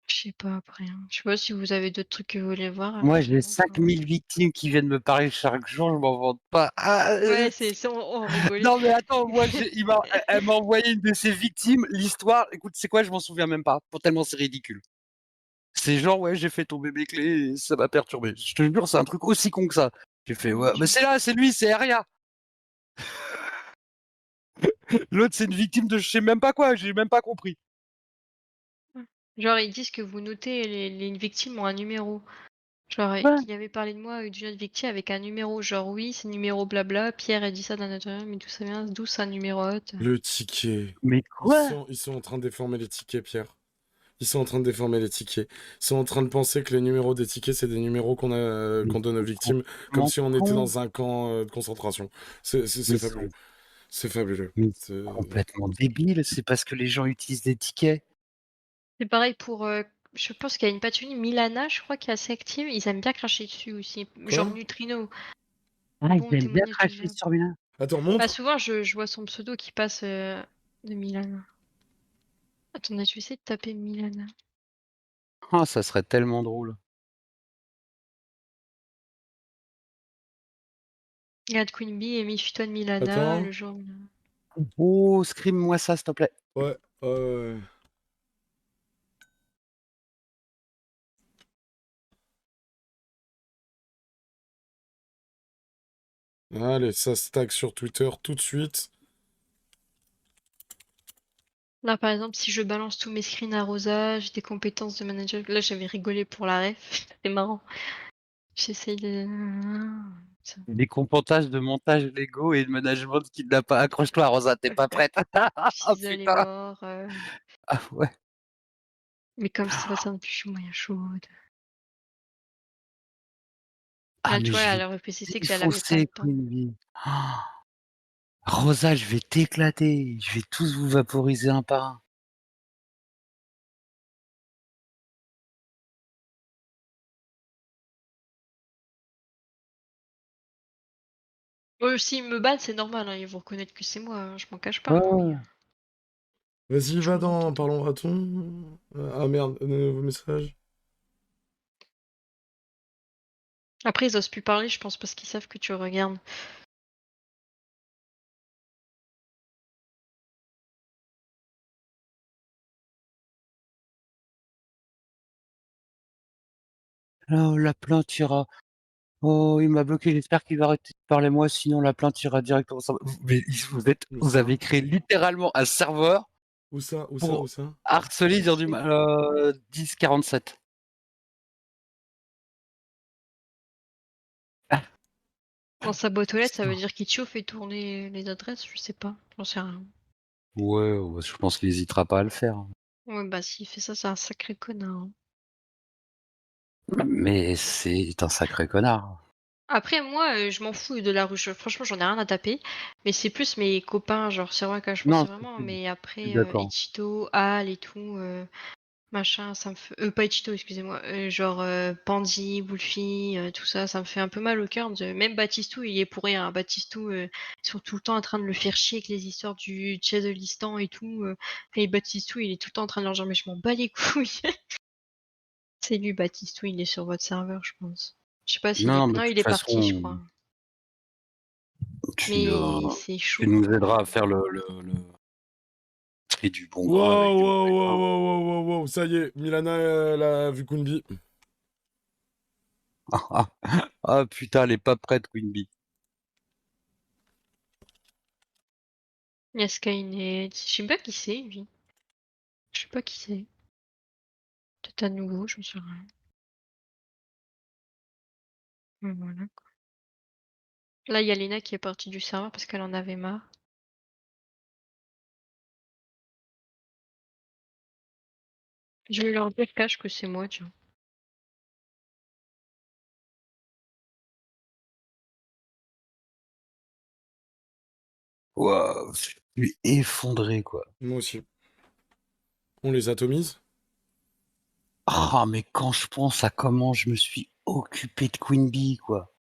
Je sais pas après, hein. Je sais pas si vous avez d'autres trucs que vous voulez voir, Moi, j'ai sinon, 5000 victimes qui viennent me parler chaque jour, je m'en vante pas. Ah, Ouais, on rigolait. non, mais attends, moi, elle m'a envoyé une de ses victimes. L'histoire, écoute, c'est quoi, je m'en souviens même pas, pour tellement c'est ridicule. C'est genre, ouais, j'ai fait tomber mes clés et ça m'a perturbé. Je te jure, c'est un truc aussi con que ça. J'ai fait, Oh mon ouais, mais Dieu. c'est là, c'est lui, c'est Aria. L'autre, c'est une victime de je sais même pas quoi, j'ai même pas compris. Genre, ils disent que vous notez les victimes ont un numéro. Genre, Ouais. qu'il avait parlé de moi d'une autre victime avec un numéro. Genre, oui, c'est numéro blabla. Pierre a dit ça dans notre mais d'où ça vient? D'où ça numérote? Le ticket. Mais quoi? Ils sont en train de déformer les tickets, Pierre. Ils sont en train de déformer les tickets. Ils sont en train de penser que les numéros des tickets, c'est des numéros Mais qu'on donne aux c'est victimes, comme complètement si on était con. dans un camp de concentration. C'est Mais fabuleux. c'est C'est fabuleux. mais c'est C'est- complètement débile, c'est parce que les gens utilisent des tickets. C'est pareil pour. Je pense qu'il y a une patronyme, Milana, je crois, qui est assez active. Ils aiment bien cracher dessus aussi. Genre Quoi? Neutrino. Ah, ils Bon aiment bien témoignage de cracher merde. sur Milan. Attends, Bah, montre. souvent, je vois son pseudo qui passe de Milana. Attendez, je vais essayer de taper Milana. Ah, ça serait tellement drôle. Regarde Queen Bee et méfie-toi de Milana, Attends. le jour. Oh, scream-moi ça, s'il te plaît. Ouais. Allez, ça stack sur Twitter tout de suite. Là, par exemple, si je balance tous mes screens à Rosa, j'ai des compétences de manager. Là, j'avais rigolé pour la ref. C'est marrant. J'essaye de. Des comportages de montage Lego et de management qui n'a pas. Accroche-toi, Rosa, t'es pas prête. Oh Gisèle est putain. mort. Ah ouais. Mais comme c'est pas ça non plus, je suis moyen chaude. Ah, Là, tu mais vois, je elle vais a reprécisé qu'elle avait pas le défoncer temps. Queen Bee. Ah, Rosa, je vais t'éclater. Je vais tous vous vaporiser un par un. S'ils me battent, c'est normal, hein, ils vont reconnaître que c'est moi, hein, je m'en cache pas, Ouais, hein, mais ouais. Vas-y, je va vous montre dans dedans. Parlons-ra-t-on? Ah merde, nouveau message. Après, ils osent plus parler, je pense, parce qu'ils savent que tu regardes. Là, la plainte ira. Oh, il m'a bloqué, j'espère qu'il va arrêter de parler moi, sinon la plainte ira directement. Mais Où vous ça? avez créé littéralement un serveur Où ça? Où ça? pour Où ça? harceler, dire du mal. 1047. Ah, Dans sa boîte aux lettres, ça veut putain. dire qu'il te fait tourner les adresses, je sais pas, j'en sais rien. Ouais, ouais, je pense qu'il hésitera pas à le faire. Ouais, bah s'il fait ça, c'est un sacré connard, hein. Mais c'est un sacré connard. Après moi, je m'en fous de la ruche, franchement j'en ai rien à taper, mais c'est plus mes copains, genre c'est vrai que je Non, pensais vraiment, je mais suis après, d'accord. Ichito, Al et tout, machin, ça me fait pas Ichito, excusez-moi, genre, Pandy, Wolfie, tout ça, ça me fait un peu mal au cœur de même Baptistou, il y est pour rien, hein. Baptistou, ils sont tout le temps en train de le faire chier avec les histoires du Tchadelistan et tout, et Baptistou, il est tout le temps en train de leur dire: «Mais je m'en bats les couilles». C'est lui Baptistou, il est sur votre serveur, je pense. Je sais pas s'il Non, est non, mais de non, il toute est parti, je façon, crois. tu, Mais c'est tu chaud. nous aideras à faire le tri du bon Wow, grain avec du wow, mauvais wow, grain. wow, wow, wow, wow, ça y est, Milana, elle a vu Queenbee. Ah putain, elle est pas prête, Queen Bee. Il y a Skynet. Je sais pas qui c'est, lui. Je sais pas qui c'est. Peut-être à nouveau, je me sais rien. Voilà, quoi. Là, il y a Lena qui est partie du serveur parce qu'elle en avait marre. Je vais leur dire cache que c'est moi, tiens. Waouh, je suis effondré, quoi. Moi aussi. On les atomise. Ah, mais quand je pense à comment je me suis occupé de Queen Bee, quoi.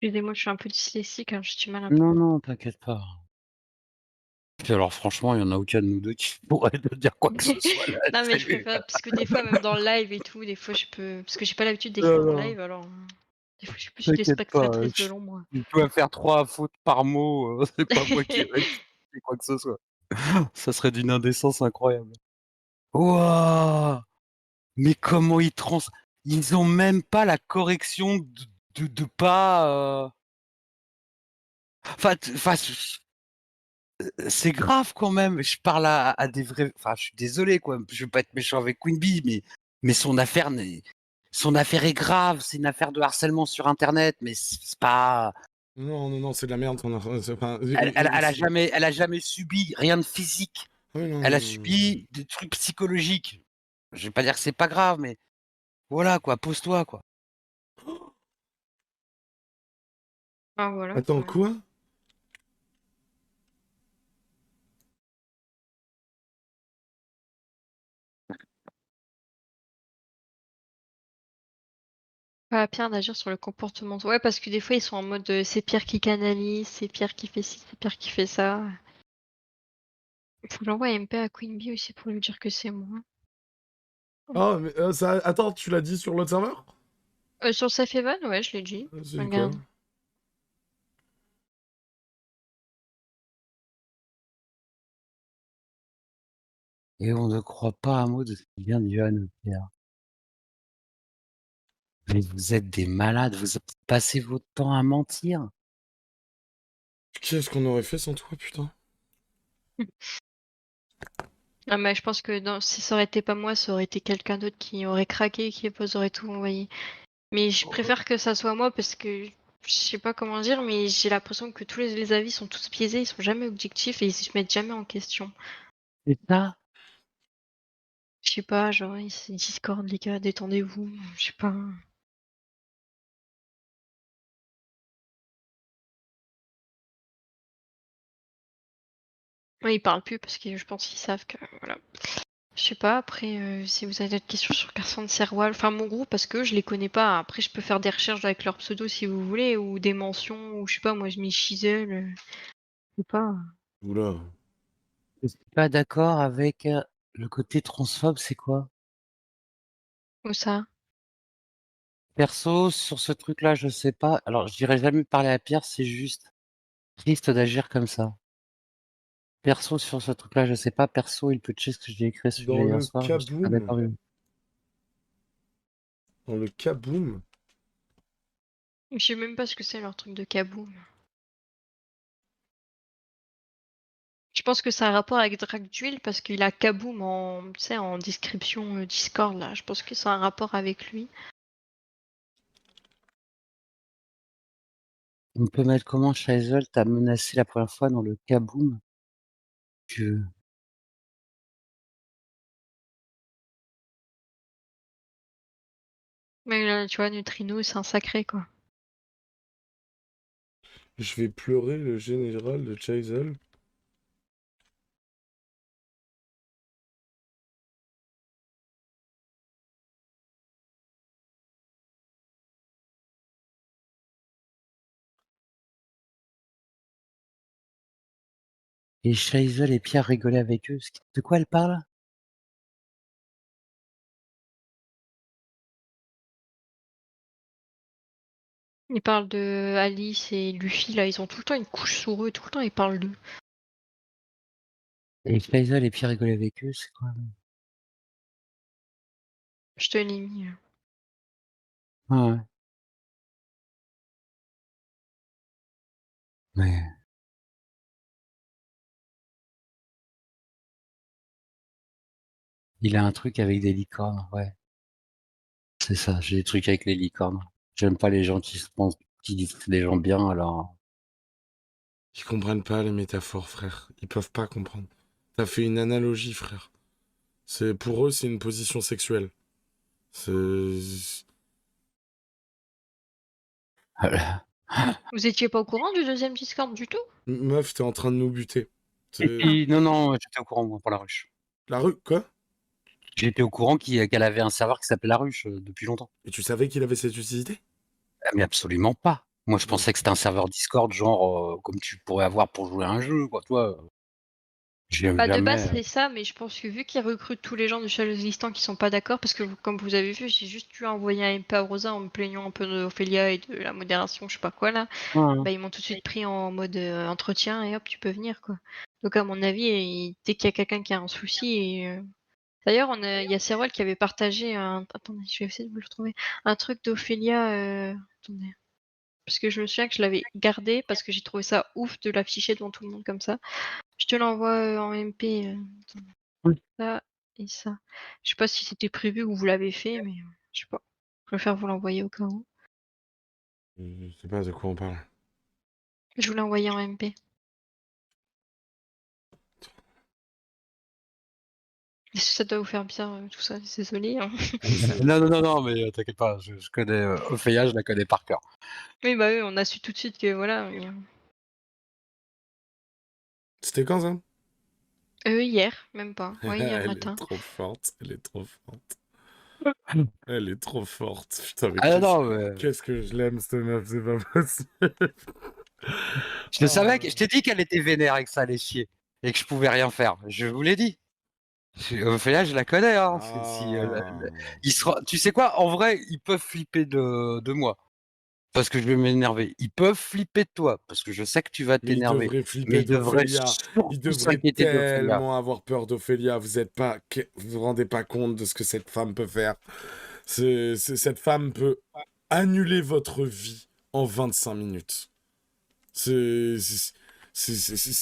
Excusez-moi, je suis un peu dyslexique, hein, j'ai du mal à Non, parler. non, t'inquiète pas. Puis alors franchement, il y en a aucun de nous 2 qui pourrait te dire quoi que ce soit là, Non, mais je salut. préfère, parce que des fois, même dans le live et tout, des fois, je peux. Parce que j'ai pas l'habitude Non, d'écrire en non, live, alors. Des fois, je suis plus une t'inquiète pas, spectatrice de l'ombre. tu peux faire 3 fautes par mot, c'est pas moi qui rectifie quoi que ce soit. Ça serait d'une indécence incroyable. Wouah! Mais comment ils ont même pas la correction de pas, enfin, c'est grave quand même. Je parle à des vrais. Enfin, je suis désolé, quoi. Je veux pas être méchant avec Queen Bee, mais son affaire est grave. C'est une affaire de harcèlement sur Internet, mais c'est pas. Non, non, non, c'est de la merde. Enfin, Elle a jamais subi rien de physique. oui, non, Elle a non. subi des trucs psychologiques. Je vais pas dire que c'est pas grave, mais voilà, quoi. Pose-toi, quoi. Ah, voilà, Attends, quoi. quoi? Pas Pierre d'agir sur le comportement. Ouais, parce que des fois, ils sont en mode c'est Pierre qui canalise, c'est Pierre qui fait ci, c'est Pierre qui fait ça. Faut que j'envoie MP à Queen Bee aussi pour lui dire que c'est moi. Ah, mais ça... Attends, tu l'as dit sur l'autre serveur? Sur Safevan, ouais, je l'ai dit. C'est dit quoi? Regarde. Et on ne croit pas un mot de ce qui vient de Johan Pierre. Mais vous êtes des malades. Vous passez votre temps à mentir. Qu'est-ce qu'on aurait fait sans toi, putain? Ah, mais je pense que si ça aurait été pas moi, ça aurait été quelqu'un d'autre qui aurait craqué, qui aurait tout envoyé. Mais je préfère que ça soit moi parce que je sais pas comment dire, mais j'ai l'impression que tous les avis sont tous biaisés, ils sont jamais objectifs et ils se mettent jamais en question. C'est ça? Je sais pas, genre, c'est Discord, les gars, détendez-vous, je sais pas. Ouais, ils parlent plus parce que je pense qu'ils savent que, voilà. Je sais pas, après, si vous avez d'autres questions sur Carson de Serwal, enfin mon groupe, parce que je les connais pas. Après, je peux faire des recherches avec leur pseudo si vous voulez, ou des mentions, ou je sais pas, moi je mets Shizel, je sais pas. Oula. Je suis pas d'accord avec le côté transphobe, c'est quoi? Où ça? Perso, sur ce truc-là, je sais pas. Alors, je dirais jamais parler à Pierre, c'est juste triste d'agir comme ça. Perso, sur ce truc-là, je sais pas. Perso, il peut checker ce que j'ai écrit ce sujet Dans hier le soir. Je suis pas kaboom. d'accord. Dans le kaboom. Je sais même pas ce que c'est leur truc de kaboom. Je pense que ça a un rapport avec Dragduil parce qu'il a Kaboom en, tu sais, en description Discord là. Je pense que ça a un rapport avec lui. On peut mettre comment Chaizel t'a menacé la première fois dans le Kaboom? Que Mais là, tu vois, Neutrino, c'est un sacré quoi. Je vais pleurer le général de Chaizel. et Chaizel et Pierre rigolaient avec eux. De quoi elle parle? Il parle de Alice et Luffy là, ils ont tout le temps une couche sur eux, tout le temps ils parlent d'eux. Et Chaizel et Pierre rigolaient avec eux, c'est quoi? Je te l'ai mis. Ah ouais. Mais il a un truc avec des licornes, ouais. C'est ça, j'ai des trucs avec les licornes. J'aime pas les gens qui se pensent qui disent que c'est des gens bien, alors Ils comprennent pas les métaphores, frère. Ils peuvent pas comprendre. T'as fait une analogie, frère. Pour eux, c'est une position sexuelle. C'est... Vous étiez pas au courant du deuxième Discord du tout? Meuf, t'es en train de nous buter. et puis non, non, j'étais au courant moi pour la ruche. La rue, quoi? J'étais au courant qu'elle avait un serveur qui s'appelait La Ruche, depuis longtemps. Et tu savais qu'il avait cette utilité? Ah mais absolument pas. Moi je Non. pensais que c'était un serveur Discord genre, comme tu pourrais avoir pour jouer à un jeu quoi, tu vois? J'ai Bah de jamais, base c'est ça, mais je pense que vu qu'ils recrutent tous les gens de Shadowsistan qui sont pas d'accord, parce que comme vous avez vu, j'ai juste dû envoyer un MP à Rosa en me plaignant un peu d'Ophélia et de la modération, je sais pas quoi là. Bah ils m'ont tout de suite pris en mode entretien et hop tu peux venir quoi. Donc à mon avis, dès qu'il y a quelqu'un qui a un souci et d'ailleurs il y a Serwal qui avait partagé un... Attendez, je vais essayer de vous le retrouver. Un truc d'Ophélia. Attendez. Parce que je me souviens que je l'avais gardé parce que j'ai trouvé ça ouf de l'afficher devant tout le monde comme ça. Je te l'envoie en MP. Attends. Oui. Ça et ça. Je sais pas si c'était prévu ou vous l'avez fait, mais je sais pas. Je préfère vous l'envoyer au cas où. Je sais pas de quoi on parle. Je vous l'ai envoyé en MP. Ça doit vous faire bizarre tout ça, désolé. Hein. Non, non, non, non, mais t'inquiète pas, je connais, Ophélia, je la connais par cœur. Oui, bah oui, on a su tout de suite que voilà. C'était quand, ça? Hier, même pas. Ouais, hier Elle est matin. trop forte, elle est trop forte. Elle est trop forte. Putain, mais Ah non, mais qu'est-ce que je l'aime, cette meuf, c'est pas possible. je le savais Oh. je t'ai dit qu'elle était vénère et que ça allait chier et que je pouvais rien faire. Je vous l'ai dit. Ophélia, je la connais, hein. Si, Ah. tu sais quoi? En vrai, ils peuvent flipper de moi parce que je vais m'énerver. Ils peuvent flipper de toi parce que je sais que tu vas Mais il t'énerver. devrait Mais flipper ils devraient d'Ophélia. Il surtout devrait s'inquiéter d'Ophélia. tellement avoir peur d'Ophélia. Vous vous rendez pas compte de ce que cette femme peut faire. Cette femme peut annuler votre vie en 25 minutes. C'est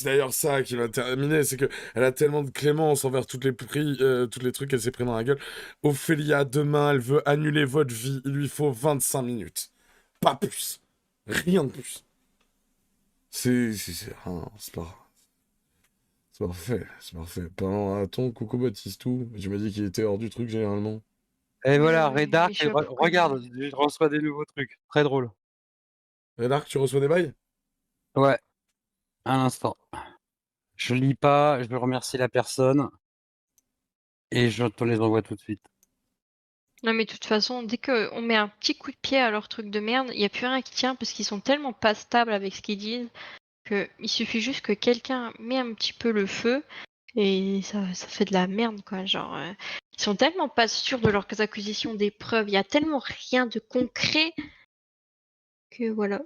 d'ailleurs ça qui m'a terminé, c'est que elle a tellement de clémence envers toutes les trucs qu'elle s'est pris dans la gueule. Ophélia, demain, elle veut annuler votre vie. Il lui faut 25 minutes. Pas plus. Rien de plus. C'est pas... C'est parfait, c'est parfait. Pendant un ton, coucou Batistou. Tu m'as dit qu'il était hors du truc généralement. Et Oui, voilà, il Redark, échappe quand regarde, je reçois des nouveaux trucs. Très drôle. Redark, tu reçois des bails? Ouais, à l'instant. Je lis pas, je remercie la personne et je te les envoie tout de suite. Non mais de toute façon, dès qu'on met un petit coup de pied à leur truc de merde, il n'y a plus rien qui tient parce qu'ils sont tellement pas stables avec ce qu'ils disent que il suffit juste que quelqu'un met un petit peu le feu et ça fait de la merde quoi. Genre, ils sont tellement pas sûrs de leurs acquisitions des preuves, il y a tellement rien de concret que voilà.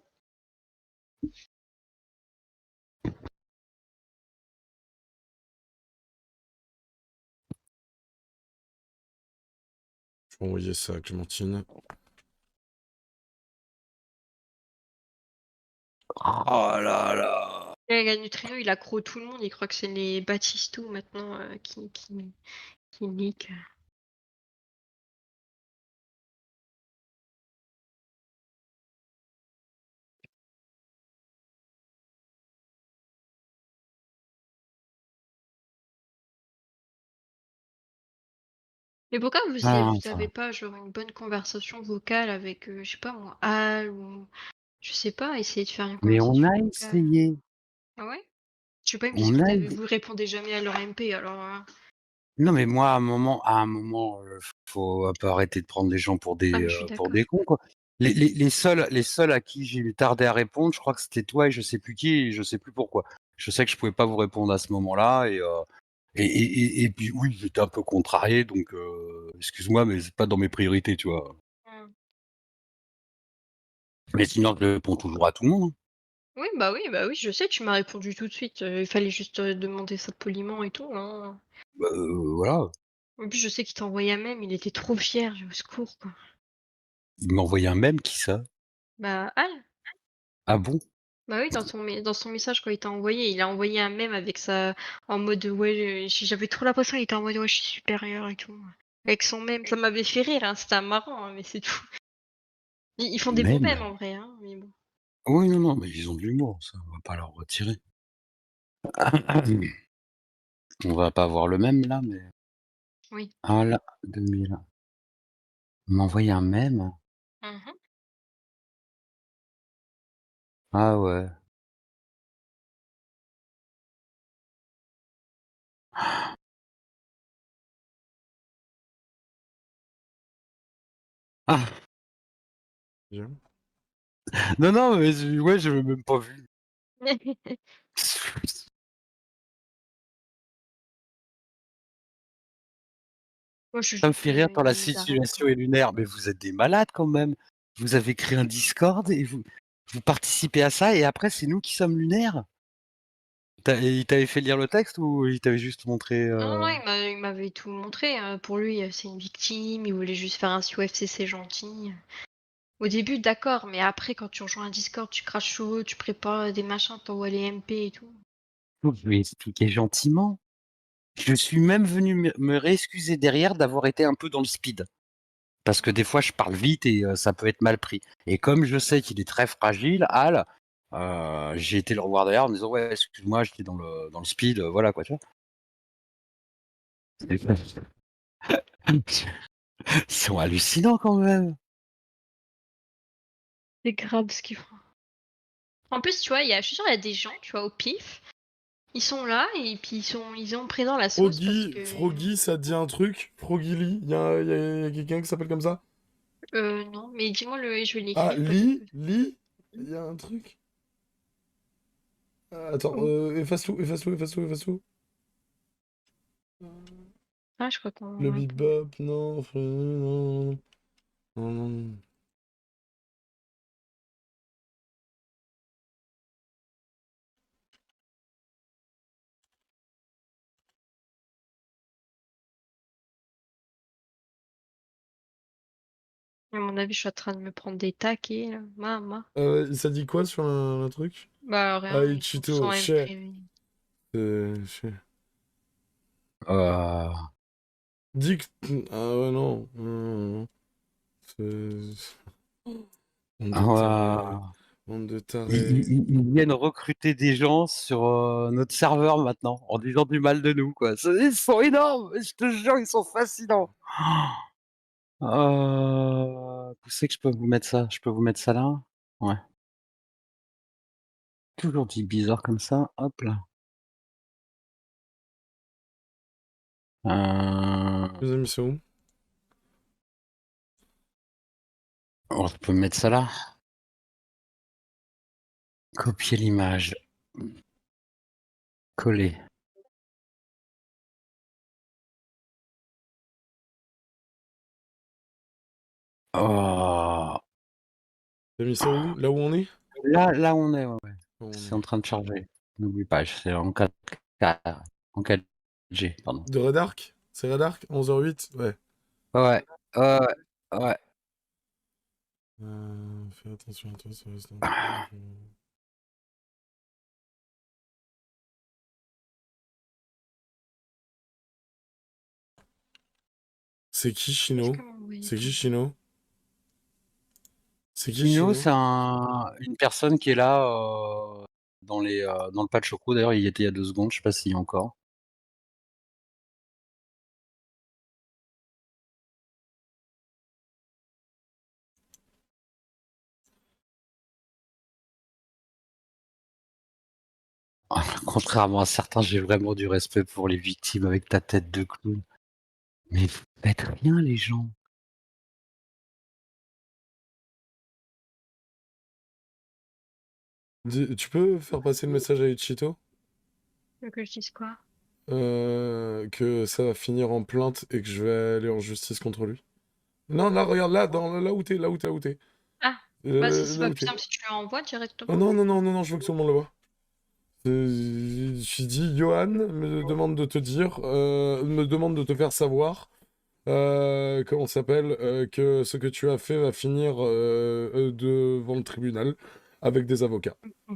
Je vais envoyer ça à Clémentine. Oh là là. Le neutrino, il accro tout le monde, il croit que c'est les Battistou maintenant qui leak. Mais pourquoi Ah, vous ça avez va. pas genre une bonne conversation vocale avec, je sais pas moi, Al ou je sais pas, essayer de faire une Mais on conversation a vocale? essayé. Ah ouais? Je sais pas, il me disait On que a vous répondez jamais à leur MP alors, Non, mais moi, à un moment, faut un peu arrêter de prendre les gens ah mais je suis pour d'accord. des cons, quoi. Les seuls à qui j'ai tardé à répondre, je crois que c'était toi et je sais plus qui et je sais plus pourquoi. Je sais que je pouvais pas vous répondre à ce moment-là et puis oui, j'étais un peu contrarié donc excuse-moi, mais c'est pas dans mes priorités, tu vois? Mmh. Mais sinon, je réponds toujours à tout le monde, hein. Oui, je sais, tu m'as répondu tout de suite, il fallait juste, demander ça poliment et tout, hein. Bah, voilà. En plus, je sais qu'il t'a envoyé un mème, il était trop fier, au secours, quoi. Il m'a envoyé un mème, qui ça? Bah, Al, Ah bon? bah oui, dans son message quand il t'a envoyé, il a envoyé un mème avec sa en mode, ouais, j'avais trop l'impression qu'il était en mode: «Ouais, je suis supérieur et tout», avec son mème. Ça m'avait fait rire, hein, c'était marrant, hein, mais c'est tout. Ils font des bons Mème? mèmes en vrai, hein, mais bon. Oui, non, non, mais ils ont de l'humour, ça, on va pas leur retirer. On va pas avoir le même là, mais Oui. ah là, 2000. Il m'a envoyé un mème? Mmh. Ah ouais. Ah! Bien. Non, non, mais ouais, j'avais même pas vu. Moi, je Ça me juge fait rire que quand la ils arrêtent, quoi. situation est lunaire, mais vous êtes des malades quand même. Vous avez créé un Discord et vous participez à ça et après c'est nous qui sommes lunaires? Et il t'avait fait lire le texte ou il t'avait juste montré, Non, non, il m'avait tout montré, pour lui, c'est une victime, il voulait juste faire un UFC, c'est gentil. Au début, d'accord, mais après, quand tu rejoins un Discord, tu craches sur eux, tu prépares des machins, t'envoies les MP et tout. Faut lui expliquer gentiment. Je suis même venu me réexcuser derrière d'avoir été un peu dans le speed. Parce que des fois je parle vite et ça peut être mal pris. Et comme je sais qu'il est très fragile, Al, j'ai été le revoir derrière en me disant: «Ouais, excuse-moi, j'étais dans le speed», voilà quoi, tu vois? Ils sont hallucinants quand même. C'est grave ce qu'ils font. En plus, tu vois, je suis sûre, il y a des gens, tu vois, au pif, ils sont là et puis ils ont pris dans la sauce parce que. Froggy, ça te dit un truc? Froggy Lee, y a quelqu'un qui s'appelle comme ça? Non, mais dis-moi le et je vais Ah, l'écrire peut-être Lee? que. Lee? Il y a un truc? Ah, attends, Où? efface tout, efface tout, efface tout, efface tout. Ah, je crois qu'on Le répond. bebop, non, non, non, non. À mon avis, je suis en train de me prendre des taquets, là. Maman. Ça dit quoi sur un truc? Bah, Ah, rien, ils sont tous Ichito, en chais. MP. Chais. Heu, Dict. Ah ouais, non. Non, non. C'est- Bande de tarés. heu, Bande de ils tarés. ils ils ils viennent recruter des gens sur, notre serveur maintenant, en disant du mal de nous, quoi. Ils sont énormes, je te jure, ils sont fascinants. Où c'est que je peux vous mettre ça? Je peux vous mettre ça là? Ouais. Toujours dit bizarre comme ça, hop là. Les amis, c'est où? Je peux mettre ça là. Copier l'image, coller. Oh! Les amis, c'est où? Là où on est? Là où on est, ouais, ouais. Là où on C'est est. en train de charger. N'oublie pas, c'est en 4K, en 4G, pardon. De Red Arc? C'est Red Arc? 11h08? Ouais. Ouais, ouais, ouais, ouais. Fais attention à toi, ça reste un truc. C'est qui Est-ce Chino? que vous voyez C'est pas qui Chino? C'est qui Chino, Chino? c'est une personne qui est là dans le patch choco. D'ailleurs, il y était il y a 2 secondes. Je sais pas s'il y a encore. Contrairement à certains, j'ai vraiment du respect pour les victimes avec ta tête de clown. Mais vous faites rien, les gens. Tu peux faire passer le message à Ichito? que je dise quoi? Que ça va finir en plainte et que je vais aller en justice contre lui. Non, là, regarde, là, là où t'es, là où t'es, là où t'es. Ah, bah ce Là serait où plus t'es. simple si tu lui envoies Oh directement. non, non, non, non, non, je veux que tout le monde le voit. Je dis, Johan me demande de te dire, me demande de te faire savoir, comment ça s'appelle, que ce que tu as fait va finir devant le tribunal avec des avocats. Mm.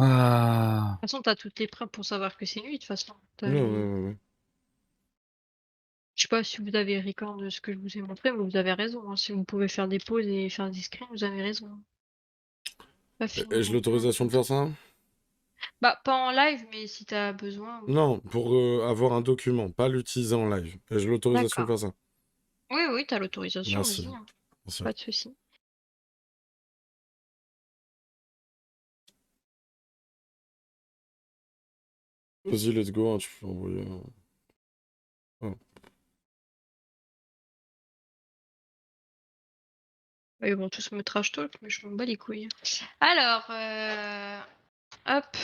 Ah. De toute façon, t'as toutes les preuves pour savoir que c'est lui, de toute façon. Ouais, ouais, ouais, ouais. Je sais pas si vous avez record de ce que je vous ai montré, mais vous avez raison. Hein. Si vous pouvez faire des pauses et faire des screens, vous avez raison. Pas finir Ai-je en l'autorisation de plainte. faire ça? Bah, pas en live, mais si t'as besoin, oui. Non, pour avoir un document, pas l'utiliser en live. Ai-je l'autorisation de D'accord. faire ça? Oui, oui, t'as l'autorisation, Merci. vas-y. Hein. Merci. Pas de souci. Vas-y, let's go, hein, tu peux envoyer. Oh. Ils vont tous me trash talk, mais je m'en bats les couilles. Alors, hop.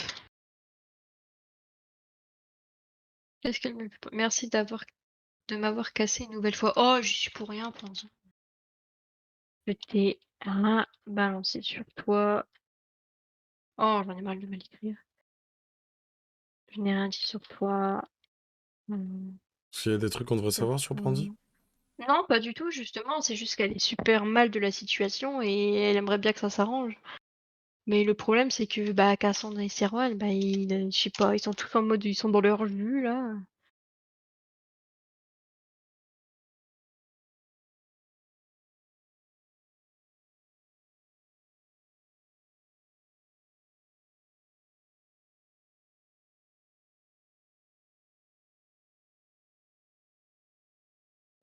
Qu'est-ce qu'elle me... Merci de m'avoir cassé une nouvelle fois. Oh, j'y suis pour rien, Pandy. Je t'ai rien balancé sur toi. Oh, j'en ai mal de mal écrire. Je n'ai rien dit sur toi. S'il y a des trucs qu'on devrait savoir sur Pandy? Non, pas du tout, justement. C'est juste qu'elle est super mal de la situation et elle aimerait bien que ça s'arrange. Mais le problème, c'est que bah, Cassandre et Serwan, bah, je sais pas, ils sont tous en mode, ils sont dans leur jus, là.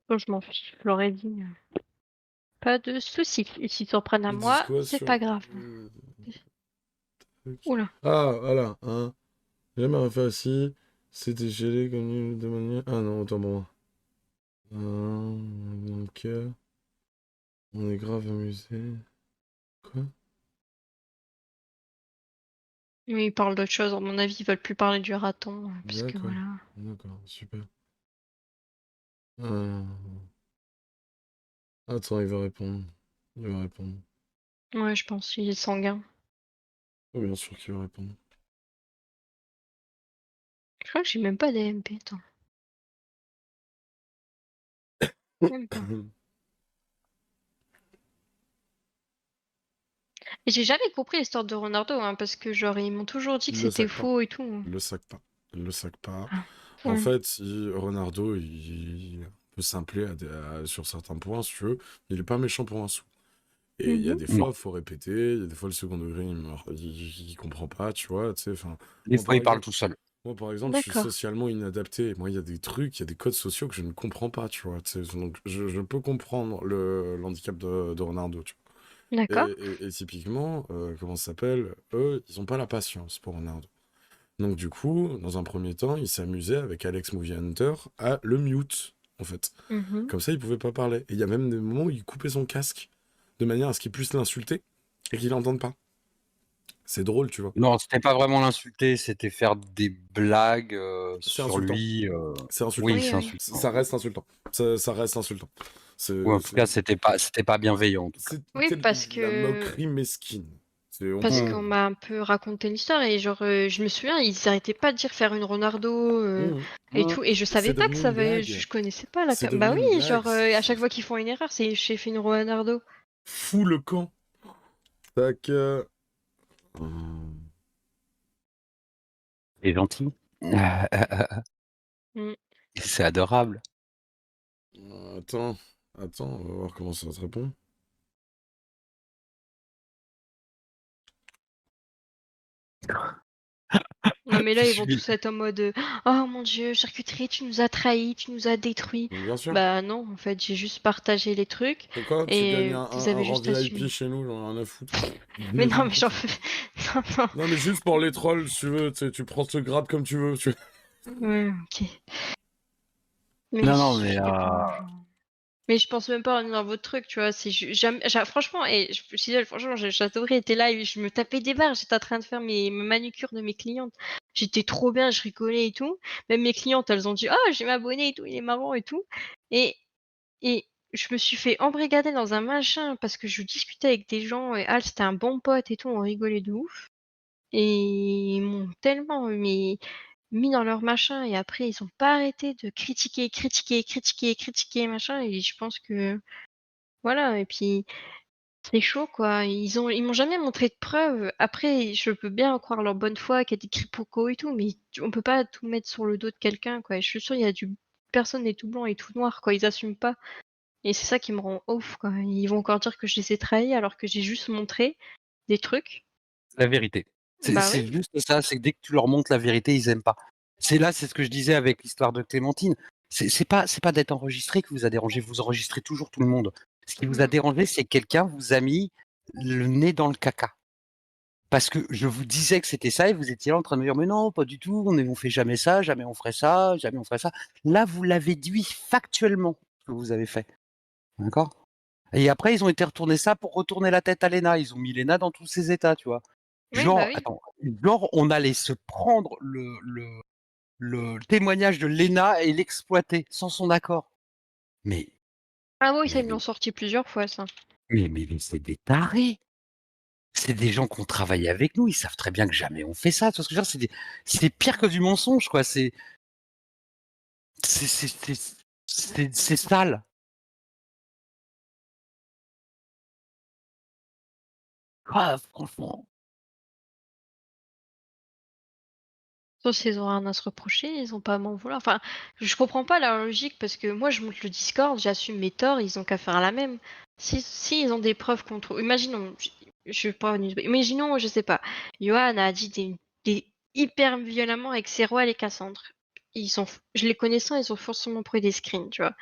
Bon, je m'en fiche, je leur ai dit. Pas de soucis. Et s'ils s'en prennent à Ils disent moi, quoi c'est sur... pas grave. Oula. Ah, voilà, hein. J'aime un facile, c'était gelé comme une de manière... Ah non, autant pour moi. Dans le cœur, on est grave amusé. Quoi? Oui, ils parlent d'autre chose. À mon avis, ils veulent plus parler du raton. Parce que D'accord, voilà. d'accord, super. Euh, Attends, il va répondre. Il va répondre. Ouais, je pense qu'il est sanguin. Oh, bien sûr qu'il va répondre. Je crois que j'ai même pas d'AMP. Attends. Même pas. Et j'ai jamais compris l'histoire de Ronaldo, hein, parce que genre, ils m'ont toujours dit que Il le c'était sac pas. faux et tout. Il le sac pas. Il le sac pas. Ah. En Ouais. fait, Ronaldo, il peut simpler sur certains points, si tu veux. Il est pas méchant pour un sou. Et il y a des Non. fois, il faut répéter. Il y a des fois, le second degré, il comprend pas, tu vois. Tu sais, enfin, Des moi, fois, par il parle exemple, tout seul. moi, par exemple, je suis D'accord. socialement inadapté. Moi, il y a des trucs, il y a des codes sociaux que je ne comprends pas, tu vois. Tu sais, donc, je peux comprendre l'handicap de Ronaldo, tu vois. D'accord. Et typiquement, comment ça s'appelle? Eux, ils ont pas la patience pour Ronaldo. Donc, du coup, dans un premier temps, ils s'amusaient avec Alex Movie Hunter à le mute, en fait. Mhm. Comme ça, il pouvait pas parler. Et il y a même des moments où il coupait son casque de manière à ce qu'il puisse l'insulter et qu'il n'entende pas. C'est drôle, tu vois. Non, c'était pas vraiment l'insulter, c'était faire des blagues C'est sur insultant. lui. C'est insultant. Oui, Oui, c'est oui. insultant. Ça reste insultant. Ça reste insultant. Ou en tout cas, c'était pas bienveillant en tout cas. C'est Oui, parce la que moquerie mesquine. C'est Parce honteux. qu'on m'a un peu raconté l'histoire et genre, je me souviens, ils arrêtaient pas de dire faire une Ronaldo et tout. Et je C'est savais pas que devenu ça une avait. blague. Je connaissais pas la. C'est Bah devenu une oui, blague. genre, à chaque fois qu'ils font une erreur, c'est j'ai fait une Ronaldo. Fou le camp. Tac. C'est gentil. Mm. C'est adorable. Attends. Attends, on va voir comment ça se répond. Non, mais là, Je ils vont suis... tous être en mode oh mon dieu, charcuterie, tu nous as trahis, tu nous as détruits. Donc, bien sûr. Bah non, en fait, j'ai juste partagé les trucs C'est quoi? Tu gagnes et vous un avez rang juste VIP assumé. chez nous, j'en ai rien à foutre. Mais non, mais j'en fais. Non, non. Non, mais juste pour les trolls, si tu veux, tu sais, tu prends ce grade comme tu veux. Ouais, ok. Mais Non, mais je sais pas, genre. Mais je pense même pas revenir dans votre truc, tu vois. C'est jamais, franchement, et je suis désolée, franchement, j'adorais être là et je me tapais des barres. J'étais en train de faire mes manucures de mes clientes. J'étais trop bien, je rigolais et tout. Même mes clientes, elles ont dit, oh, j'ai m'abonné et tout, il est marrant et tout. Et, et je me suis fait embrigader dans un machin parce que je discutais avec des gens et Al, c'était un bon pote et tout, on rigolait de ouf. Et ils m'ont tellement mis dans leur machin et après ils ont pas arrêté de critiquer, critiquer, critiquer, critiquer, machin. Et je pense que voilà, et puis c'est chaud quoi. Ils m'ont jamais montré de preuves. Après, je peux bien croire leur bonne foi qu'il y a des quiproquos et tout, mais on peut pas tout mettre sur le dos de quelqu'un quoi. Et je suis sûre il y a du personne n'est tout blanc et tout noir quoi. Ils assument pas. Et c'est ça qui me rend ouf quoi. Ils vont encore dire que je les ai trahis alors que j'ai juste montré des trucs. la vérité. Bah oui. C'est juste ça, c'est que dès que tu leur montres la vérité, ils aiment pas. C'est ce que je disais avec l'histoire de Clémentine. C'est pas d'être enregistré qui vous a dérangé, vous enregistrez toujours tout le monde. Ce qui vous a Mm. dérangé, c'est que quelqu'un vous a mis le nez dans le caca. Parce que je vous disais que c'était ça et vous étiez là en train de me dire: «Mais non, pas du tout, on fait jamais ça, jamais on ferait ça, jamais on ferait ça». Là, vous l'avez dit factuellement, ce que vous avez fait. D'accord? Et après, ils ont été retourner ça pour retourner la tête à Léna. Ils ont mis Léna dans tous ses états, tu vois? Ouais, bah Genre, oui. attends, genre, on allait se prendre le témoignage de Léna et l'exploiter sans son accord. Mais Ah oui, ça mais ils me mais l'ont sorti plusieurs fois ça. mais c'est des tarés! C'est des gens qui ont travaillé avec nous, ils savent très bien que jamais on fait ça. Tu vois ce que je veux dire? C'est pire que du mensonge, quoi. C'est sale. Ah, franchement. Sauf s'ils ont rien à se reprocher, ils ont pas à m'en vouloir. Enfin, je comprends pas la logique parce que moi je monte le Discord, j'assume mes torts, ils ont qu'à faire la même. Si ils ont des preuves contre. Imaginons, je vais pas. Imaginons, je sais pas. Johan a dit hyper violemment avec Serwa et Cassandre. Je les connaissant, ils ont forcément pris des screens, tu vois.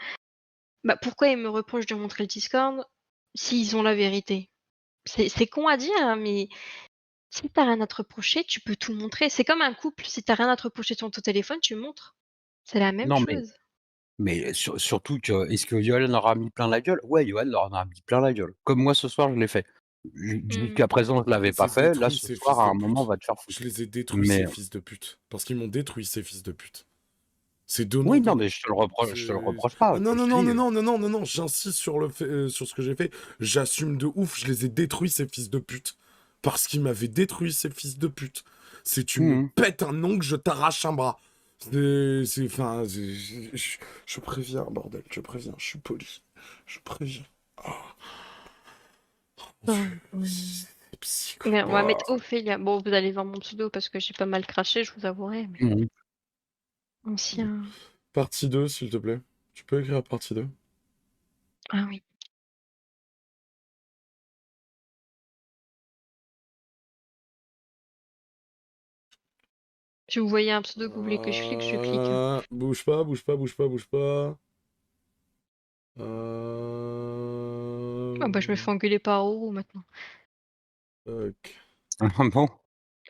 Bah pourquoi ils me reprochent de montrer le Discord s'ils ont la vérité? C'est con à dire, hein, mais si t'as rien à te reprocher, tu peux tout montrer. C'est comme un couple, si t'as rien à te reprocher sur ton téléphone, tu le montres. C'est la même Non, chose. mais surtout que est-ce que Yoann leur a mis plein la gueule? Ouais, Yoann leur en a mis plein la gueule. Comme moi ce soir, je l'ai fait. Mmh. Jusqu'à présent, je Je l'avais les pas ai fait. Là, détruits, ce ces soir, fils à de un moment, on pute. va te faire Je foutre. les ai détruits, Mais ces fils de pute. Parce qu'ils m'ont détruit, ces fils de pute. C'est donnant, oui, non, mais donnant. je te le C'est... reproche pas, Non, comme je non, te non, dis. non, non, non, non, non, non, j'insiste sur le fait, sur ce que j'ai fait. J'assume de ouf, je les ai détruits, ces fils de pute. Parce qu'ils m'avaient détruit, ces fils de pute. C'est tu me Mmh. pètes un ongle, je t'arrache un bras. Enfin, je préviens, bordel, je préviens, je suis poli. Je préviens. Oh, mon Oh, Dieu, mmh. c'est Mais on va psychopathe. mettre Ophélia. Bon, vous allez voir mon pseudo parce que j'ai pas mal craché, je vous avouerai, mais Mmh. ancien. Partie 2, s'il te plaît. Tu peux écrire partie 2. Ah oui. Si vous voyez un pseudo que vous voulez que je clique. Bouge pas, bouge pas, bouge pas, bouge pas. Ah bah je me fais engueuler par Oro maintenant. Tac. Ah bon?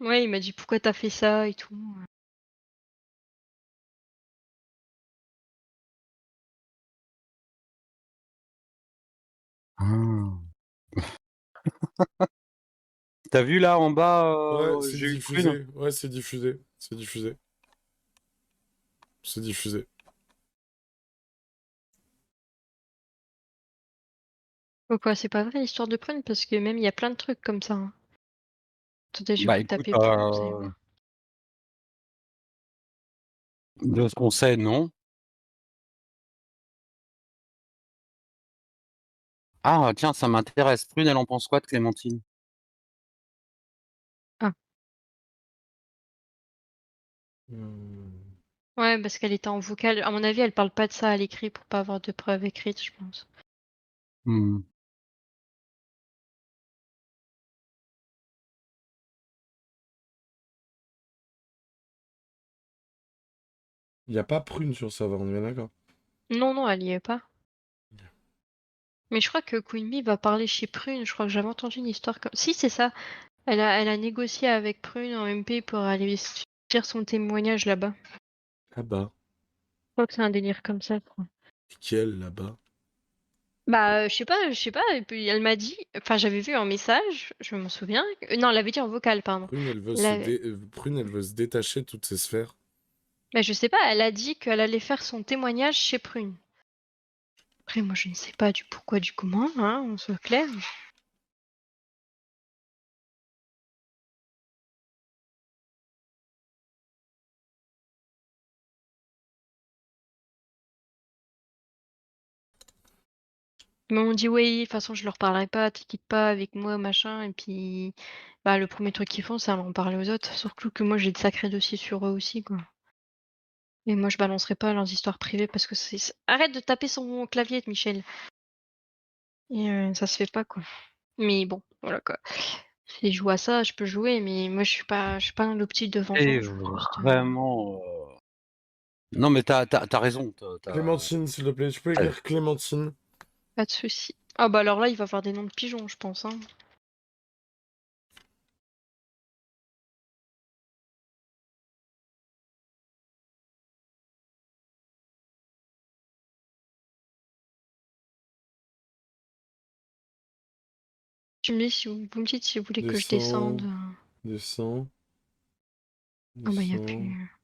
Ouais, il m'a dit pourquoi t'as fait ça et tout. Ah. Tu vu là en bas, Ouais, c'est j'ai eu prune? diffusé. Ouais, c'est diffusé. C'est diffusé. C'est diffusé. Pourquoi c'est pas vrai l'histoire de prune parce que même il y a plein de trucs comme ça, hein. Attendez, je vais Bah vous écoute, taper pour que vous allez voir. de ce qu'on sait, non. Ah tiens, ça m'intéresse. Prune, elle en pense quoi de Clémentine? Hmm. Ouais, parce qu'elle était en vocal. À mon avis, elle parle pas de ça à l'écrit pour pas avoir de preuves écrites, je pense. Mmh. Il n'y a pas Prune sur ça, on est bien d'accord. Non, non, elle y est pas. Mais je crois que Queen Bee va parler chez Prune. Je crois que j'avais entendu une histoire comme. Si, c'est ça. Elle a négocié avec Prune en MP pour aller dire son témoignage là-bas. Là-bas. Je crois que c'est un délire comme ça, quoi. Quel là-bas? Bah, je sais pas, et puis elle m'a dit, enfin j'avais vu un message, je m'en souviens. Non, elle avait dit en vocal, pardon. Prune, elle veut se détacher de toutes ces sphères. Mais je sais pas, elle a dit qu'elle allait faire son témoignage chez Prune. Après, moi je ne sais pas du pourquoi, du comment, hein, on soit clair. Mais on dit oui, de toute façon je leur parlerai pas, t'inquiète pas avec moi, machin, et puis bah le premier truc qu'ils font, c'est en parler aux autres. Surtout que moi j'ai de sacrés dossiers sur eux aussi, quoi. Et moi je balancerai pas leurs histoires privées parce que c'est. Arrête de taper son clavier, Michel. Et ça se fait pas, quoi. Mais bon, voilà quoi. Si je joue à ça, je peux jouer, mais moi je suis pas dans l'optique de Et vengeance, je veux juste. vraiment, non mais tu raison, Clémentine, s'il te plaît, tu peux tu écrire Clémentine. Pas de soucis. Ah bah alors là, il va avoir des noms de pigeons, je pense, hein. Tu me dis si vous me dites si vous voulez que je descende. Descends. Ah bah y a Descends. plus.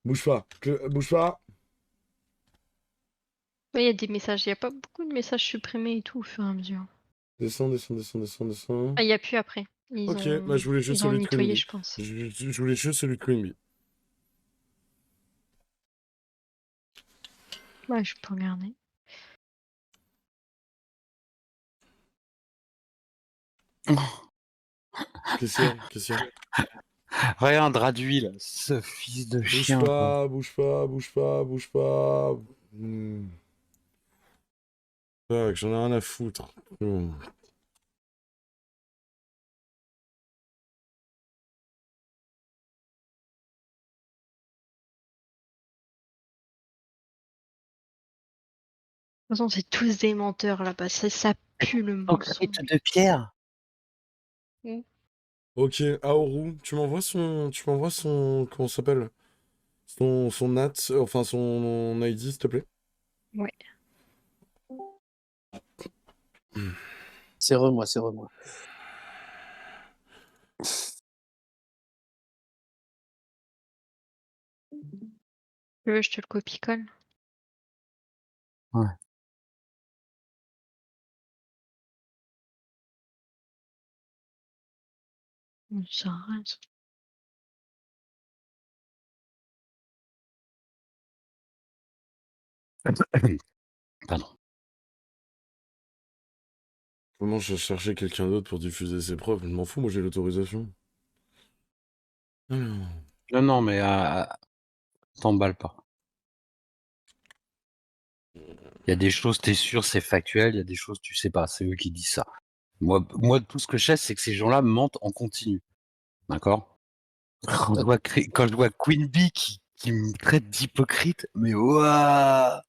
Bouge pas. Bouge pas. Ouais, y a des messages, y a pas beaucoup de messages supprimés et tout au fur et à mesure. Descends, descends, descends, descends, descends. Ah, y a plus après. Ok, bah je voulais juste Ils ont celui de Queen nettoyé, Bee. je pense. Je voulais juste celui de Queen Bee. Ouais, je peux regarder. Qu'est-ce qu'il y a? Qu'est-ce qu'il y a? rien, drap d'huile, ce fils de Bouge chien, quoi. pas, bouge pas, bouge pas, bouge pas. Fuck, j'en ai rien à foutre. De toute façon, c'est tous des menteurs là-bas. Ça pue le mensonge. Hypocrite de pierre. Ok, Aoru, comment ça s'appelle? Son nat, enfin son ID, s'il te plaît. Ouais. C'est moi, c'est moi. Tu veux, je te le copie-colle. Ouais. Ça reste. Pardon. Comment je cherchais quelqu'un d'autre pour diffuser ses preuves? Je m'en fous, moi j'ai l'autorisation. Alors. Non, non, mais t'emballe pas. Il y a des choses, t'es sûr, c'est factuel. Il y a des choses, tu sais pas. C'est eux qui disent ça. Moi, tout ce que je sais, c'est que ces gens-là mentent en continu. D'accord? Quand je vois Queen Bee qui me traite d'hypocrite, mais ouah!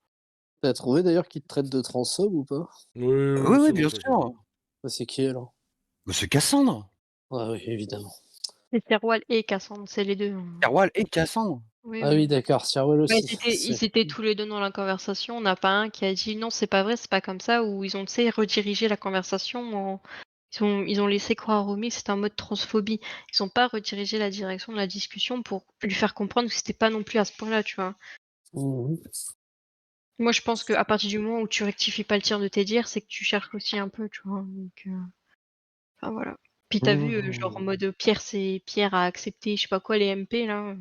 T'as trouvé d'ailleurs qu'il te traite de transphobe ou pas? Oui, oui, Oui, oui, oui, c'est bien bon, t'inquiète. sûr. Bah, c'est qui alors? Monsieur Cassandre. Ah oui, évidemment. C'est Serwal et Cassandre, c'est les deux, hein. Carwal et Cassandre. Oui, Ah oui. oui, d'accord, Sirwell Ouais, aussi. ils étaient tous les deux dans la conversation. On n'a pas un qui a dit non, c'est pas vrai, c'est pas comme ça, ou ils ont, tu sais, redirigé la conversation. Ils ont laissé croire au mec que c'était un mode transphobie. Ils ont pas redirigé la direction de la discussion pour lui faire comprendre que c'était pas non plus à ce point-là, tu vois. Mhm. Moi, je pense qu'à partir du moment où tu rectifies pas le tir de tes dires, c'est que tu cherches aussi un peu, tu vois. Donc, enfin voilà. Puis tu vu, genre en mode, Pierre a accepté je sais pas quoi les MP là,